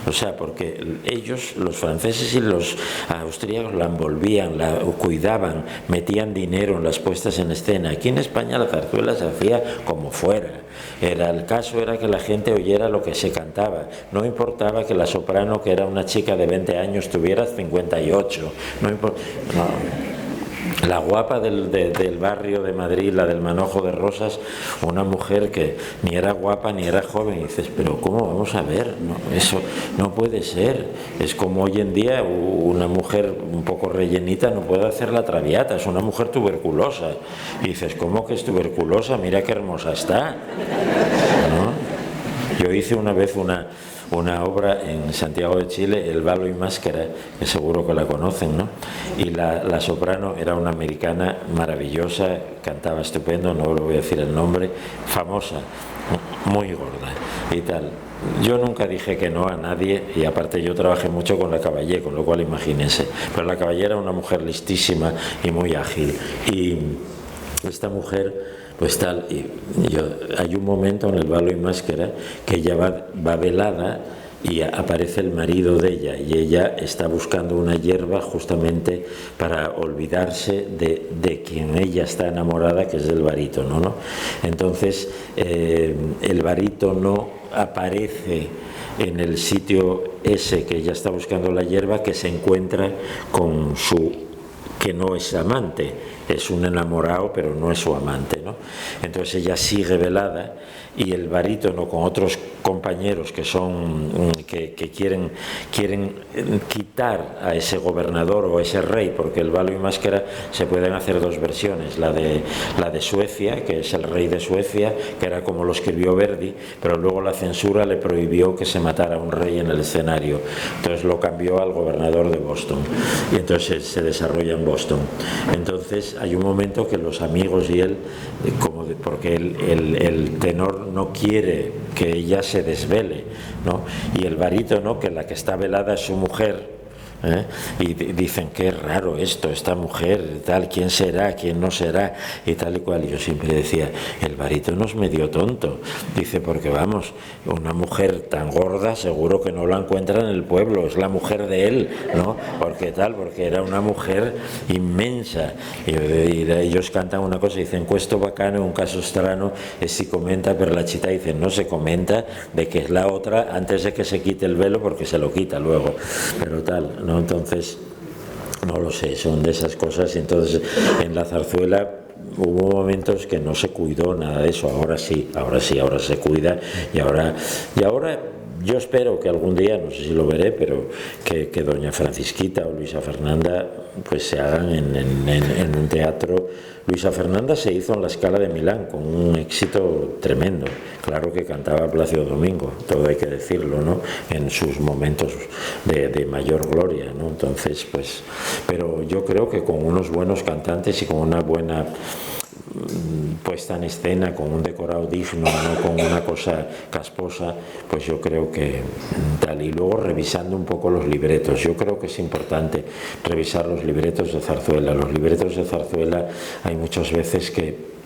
S3: O sea, porque ellos, los franceses y los austríacos, la envolvían, la cuidaban, metían dinero en las puestas en escena. Aquí en España la zarzuela se hacía como fuera. El caso era que la gente oyera lo que se cantaba. No importaba que la soprano, que era una chica de 20 años, tuviera 58. La guapa del barrio de Madrid, la del Manojo de Rosas, una mujer que ni era guapa ni era joven, y dices, pero ¿cómo vamos a ver? No, eso no puede ser. Es como hoy en día una mujer un poco rellenita no puede hacer la Traviata, es una mujer tuberculosa. Y dices, ¿cómo que es tuberculosa? Mira qué hermosa está, ¿no? Yo hice una vez una obra en Santiago de Chile, El Balo y Máscara, que seguro que la conocen, ¿no? Y la soprano era una americana maravillosa, cantaba estupendo, no le voy a decir el nombre, famosa, muy gorda y tal. Yo nunca dije que no a nadie, y aparte yo trabajé mucho con la Caballé, con lo cual imagínense. Pero la Caballé era una mujer listísima y muy ágil. Y esta mujer... pues tal, hay un momento en El Balo y Máscara que ella va velada y aparece el marido de ella y ella está buscando una hierba justamente para olvidarse de quien ella está enamorada, que es del barítono, ¿no? Entonces el barítono aparece en el sitio ese que ella está buscando la hierba, que se encuentra con que no es amante, es un enamorado, pero no es su amante, ¿no? Entonces ella sigue velada y el barítono con otros compañeros que quieren quitar a ese gobernador o a ese rey, porque El Balo y Máscara se pueden hacer dos versiones, la de Suecia, que es el rey de Suecia, que era como lo escribió Verdi, pero luego la censura le prohibió que se matara a un rey en el escenario, entonces lo cambió al gobernador de Boston y entonces se desarrolla en Boston. Entonces hay un momento que los amigos y él, como porque el tenor no quiere que ella se desvele, ¿no? Y el barítono, que la que está velada es su mujer, y dicen qué raro esto, esta mujer, tal, quién será, quién no será, y tal y cual. Y yo siempre decía, el barítono es medio tonto, dice, porque vamos, una mujer tan gorda seguro que no la encuentra en el pueblo, es la mujer de él, ¿no? Porque era una mujer inmensa. Y ellos cantan una cosa, dicen, questo bacano, un caso strano, e si comenta per la città, dicen, no se comenta de que es la otra antes de que se quite el velo, porque se lo quita luego, pero tal, ¿no? Entonces, no lo sé, son de esas cosas. Y entonces en la zarzuela hubo momentos que no se cuidó nada de eso. Ahora sí, ahora se cuida, y ahora yo espero que algún día, no sé si lo veré, pero que doña Francisquita o Luisa Fernanda pues se hagan en un teatro. Luisa Fernanda se hizo en la Scala de Milán con un éxito tremendo. Claro que cantaba Plácido Domingo, todo hay que decirlo, ¿no? En sus momentos de mayor gloria, ¿no? Entonces, pues, pero yo creo que con unos buenos cantantes y con una buena puesta en escena, con un decorado digno, no con una cosa casposa, pues yo creo que tal. Y luego revisando un poco los libretos, yo creo que es importante revisar los libretos de zarzuela. Los libretos de zarzuela hay muchas veces que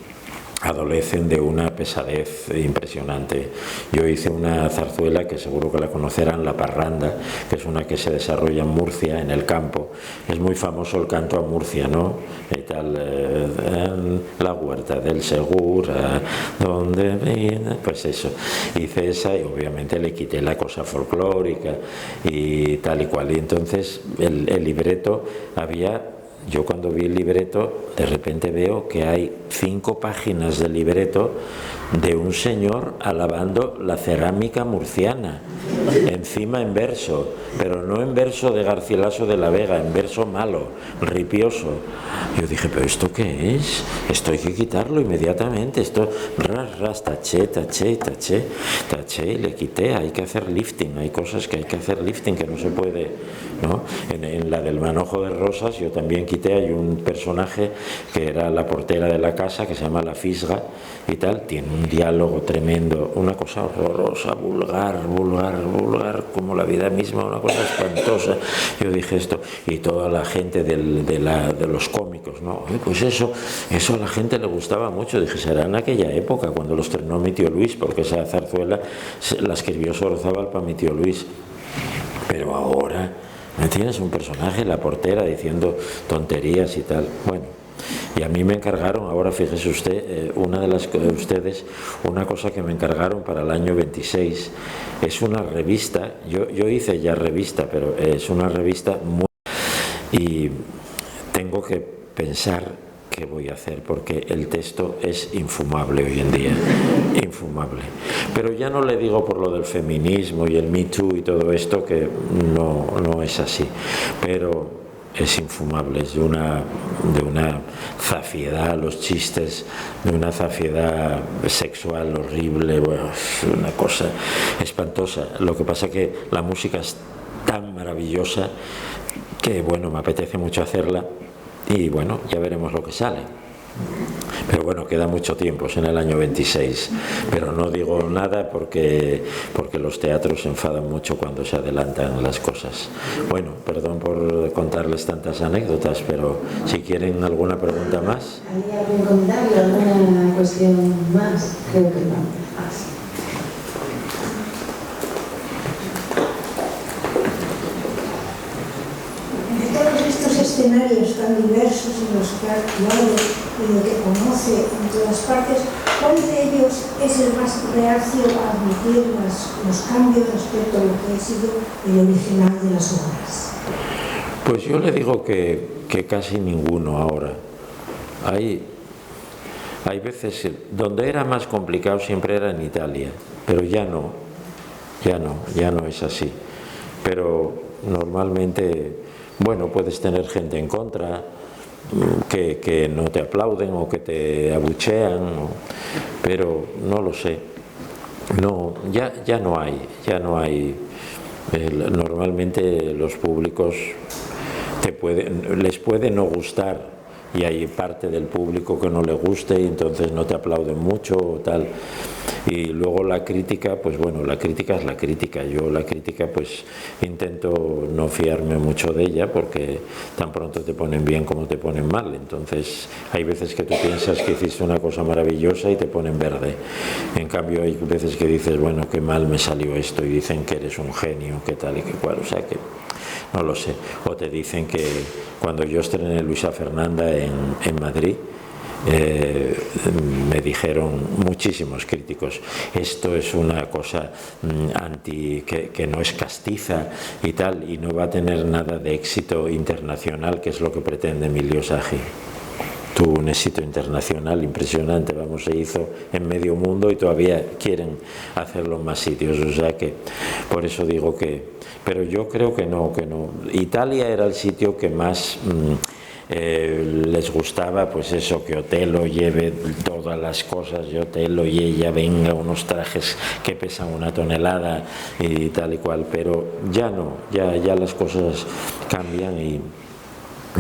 S3: adolecen de una pesadez impresionante. Yo hice una zarzuela que seguro que la conocerán, La Parranda, que es una que se desarrolla en Murcia, en el campo. Es muy famoso el canto a Murcia, ¿no? Y tal, en la huerta del Segura, donde viene, pues eso. Hice esa y obviamente le quité la cosa folclórica y tal y cual. Y entonces el libreto había... Yo cuando vi el libreto, de repente veo que hay 5 páginas de libreto de un señor alabando la cerámica murciana, encima en verso, pero no en verso de Garcilaso de la Vega, en verso malo, ripioso. Yo dije, ¿pero esto qué es? Esto hay que quitarlo inmediatamente, esto ras, taché, y le quité. Hay que hacer lifting, hay cosas que hay que hacer lifting, que no se puede, ¿no? En la del manojo de rosas yo también quité, hay un personaje que era la portera de la casa, que se llama La Fisga y tal, tiene un diálogo tremendo, una cosa horrorosa, vulgar, como la vida misma, una cosa espantosa. Yo dije esto, y toda la gente de los cómicos, ¿no? Pues eso a la gente le gustaba mucho. Dije, será en aquella época cuando lo estrenó mi tío Luis, porque esa zarzuela la escribió Sorozábal para mi tío Luis. Pero ahora tienes un personaje, la portera, diciendo tonterías y tal. Bueno, y a mí me encargaron, ahora fíjese usted, ustedes, una cosa que me encargaron para el año 26, es una revista. Yo hice ya revista, pero es una revista muy... Y tengo que pensar qué voy a hacer, porque el texto es infumable hoy en día, infumable. Pero ya no le digo por lo del feminismo y el Me Too y todo esto, que no es así, pero es infumable, es de una zafiedad, los chistes, de una zafiedad sexual horrible, bueno, es una cosa espantosa. Lo que pasa que la música es tan maravillosa que, bueno, me apetece mucho hacerla. Y bueno, ya veremos lo que sale. Pero bueno, queda mucho tiempo, es en el año 26. Pero no digo nada porque los teatros se enfadan mucho cuando se adelantan las cosas. Bueno, perdón por contarles tantas anécdotas, pero si quieren alguna pregunta más.
S6: ¿Hay algún comentario, alguna cuestión más? Creo que no.
S7: Escenarios tan diversos en los que ha actuado y lo que conoce en todas partes, ¿cuál de ellos es el más reacio a admitir los cambios respecto a lo que ha sido el original de las obras?
S3: Pues yo le digo que casi ninguno ahora. Hay veces donde era más complicado siempre era en Italia, pero ya no es así. Pero normalmente, bueno, puedes tener gente en contra que no te aplauden o que te abuchean, pero no lo sé. No, ya no hay. Normalmente los públicos les puede no gustar y hay parte del público que no le guste y entonces no te aplauden mucho o tal. Y luego la crítica, pues bueno, la crítica es la crítica. Yo la crítica pues intento no fiarme mucho de ella porque tan pronto te ponen bien como te ponen mal. Entonces hay veces que tú piensas que hiciste una cosa maravillosa y te ponen verde. En cambio hay veces que dices, bueno, qué mal me salió esto, y dicen que eres un genio, qué tal y qué cual. O sea que no lo sé. O te dicen que cuando yo estrené Luisa Fernanda en Madrid, me dijeron muchísimos críticos, esto es una cosa que no es castiza y tal, y no va a tener nada de éxito internacional, que es lo que pretende Emilio Sagi. Tuvo un éxito internacional impresionante, vamos, se hizo en medio mundo y todavía quieren hacerlo en más sitios, o sea que por eso digo que, pero yo creo que no. Italia era el sitio que más les gustaba, pues eso, que Otelo lleve todas las cosas de Otelo y ella venga unos trajes que pesan 1 tonelada y tal y cual, pero ya no, ya las cosas cambian y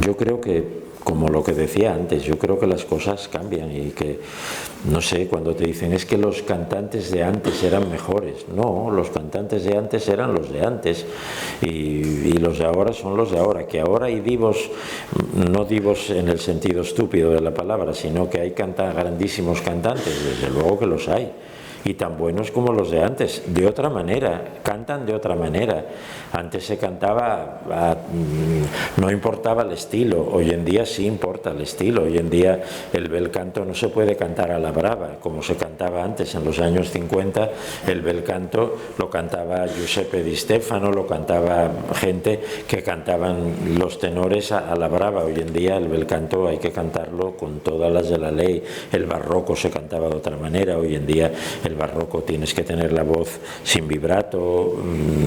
S3: yo creo que, como lo que decía antes, yo creo que las cosas cambian y que, no sé, cuando te dicen es que los cantantes de antes eran mejores, no, los cantantes de antes eran los de antes y los de ahora son los de ahora, que ahora hay divos, no divos en el sentido estúpido de la palabra, sino que hay grandísimos cantantes, desde luego que los hay, y tan buenos como los de antes, de otra manera, cantan de otra manera. Antes se cantaba, no importaba el estilo, hoy en día sí importa el estilo, hoy en día el bel canto no se puede cantar a la brava, como se cantaba antes en los años 50, el bel canto lo cantaba Giuseppe Di Stefano, lo cantaba gente que cantaban los tenores a la brava. Hoy en día el bel canto hay que cantarlo con todas las de la ley. El barroco se cantaba de otra manera, hoy en día el barroco tienes que tener la voz sin vibrato,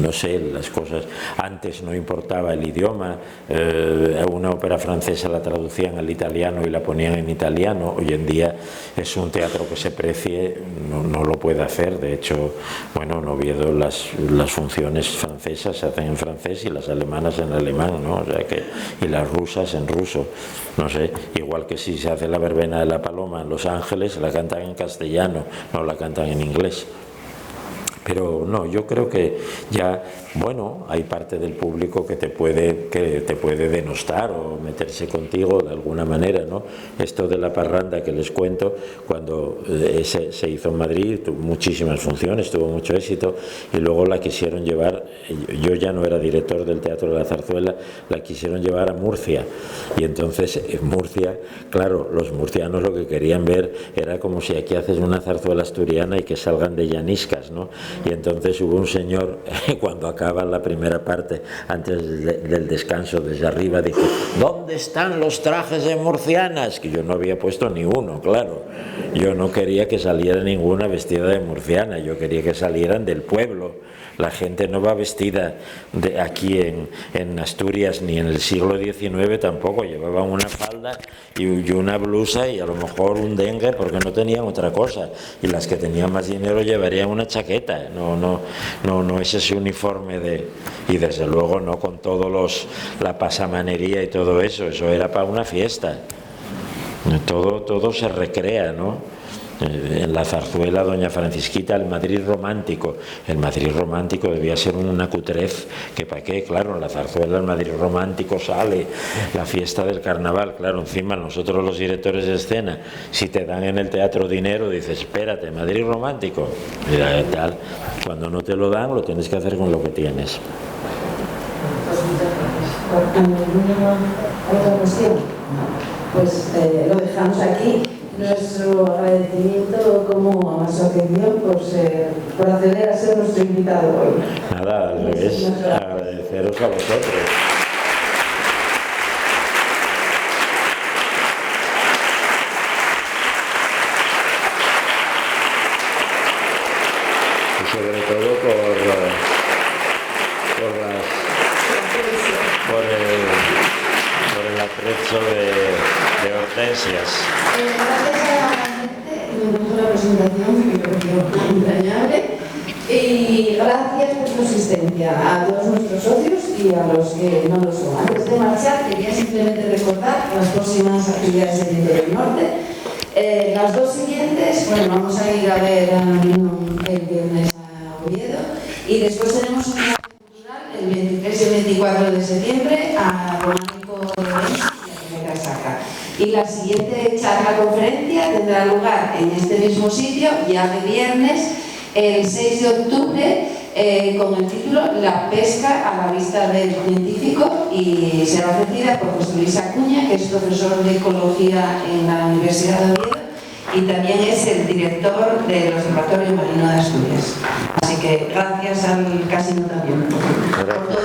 S3: no sé, las cosas. Antes no importaba el idioma, una ópera francesa la traducían al italiano y la ponían en italiano. Hoy en día es un teatro que se precie, no lo puede hacer. De hecho, bueno, en Oviedo las funciones francesas se hacen en francés y las alemanas en alemán, ¿no? O sea que, y las rusas en ruso, no sé, igual que si se hace la verbena de la Paloma en Los Ángeles, la cantan en castellano, no la cantan en inglés. Pero no, yo creo que ya, bueno, hay parte del público que te puede denostar o meterse contigo de alguna manera, ¿no? Esto de la parranda que les cuento, cuando se hizo en Madrid, tuvo muchísimas funciones, tuvo mucho éxito, y luego la quisieron llevar, yo ya no era director del Teatro de la Zarzuela, la quisieron llevar a Murcia, y entonces en Murcia, claro, los murcianos lo que querían ver era como si aquí haces una zarzuela asturiana y que salgan de llaniscas, ¿no? Y entonces hubo un señor, cuando acaba la primera parte, antes del descanso, desde arriba, dijo: ¿dónde están los trajes de murcianas? Que yo no había puesto ni uno, claro. Yo no quería que saliera ninguna vestida de murciana, yo quería que salieran del pueblo. La gente no va vestida de aquí en Asturias, ni en el siglo XIX tampoco. Llevaban una falda y una blusa y a lo mejor un dengue, porque no tenían otra cosa. Y las que tenían más dinero llevarían una chaqueta. No es ese uniforme y desde luego no con la pasamanería y todo eso. Eso era para una fiesta. Todo se recrea, ¿no? En la zarzuela Doña Francisquita, el Madrid romántico. El Madrid romántico debía ser una cutrez, que para qué, claro, en la zarzuela el Madrid romántico sale, la fiesta del carnaval, claro, encima nosotros los directores de escena, si te dan en el teatro dinero, dices, espérate, Madrid romántico, mira, tal, cuando no te lo dan, lo tienes que hacer con lo que tienes.
S6: ¿Otra cuestión? Pues lo dejamos aquí. Nuestro agradecimiento como asociación por acceder a ser nuestro invitado hoy.
S3: Nada, al revés, agradeceros a vosotros. Y sobre todo por el aprecio de Hortensias.
S6: Gracias a la gente, me gustó la presentación, que me pareció entrañable. Y gracias por su asistencia a todos nuestros socios y a los que no lo son. Antes de marchar, quería simplemente recordar las próximas actividades del Interior Norte. Las dos siguientes, bueno, vamos a ir a ver el viernes a Oviedo y después tenemos una cultural el 23 y el 24 de septiembre a Románico de Valencia y a Casaca. Y la siguiente charla-conferencia tendrá lugar en este mismo sitio, ya de viernes, el 6 de octubre, con el título La pesca a la vista del científico, y será ofrecida por José Luis Acuña, que es profesor de Ecología en la Universidad de Oviedo y también es el director del Observatorio Marino de Asturias. Así que gracias al Casino también por todo.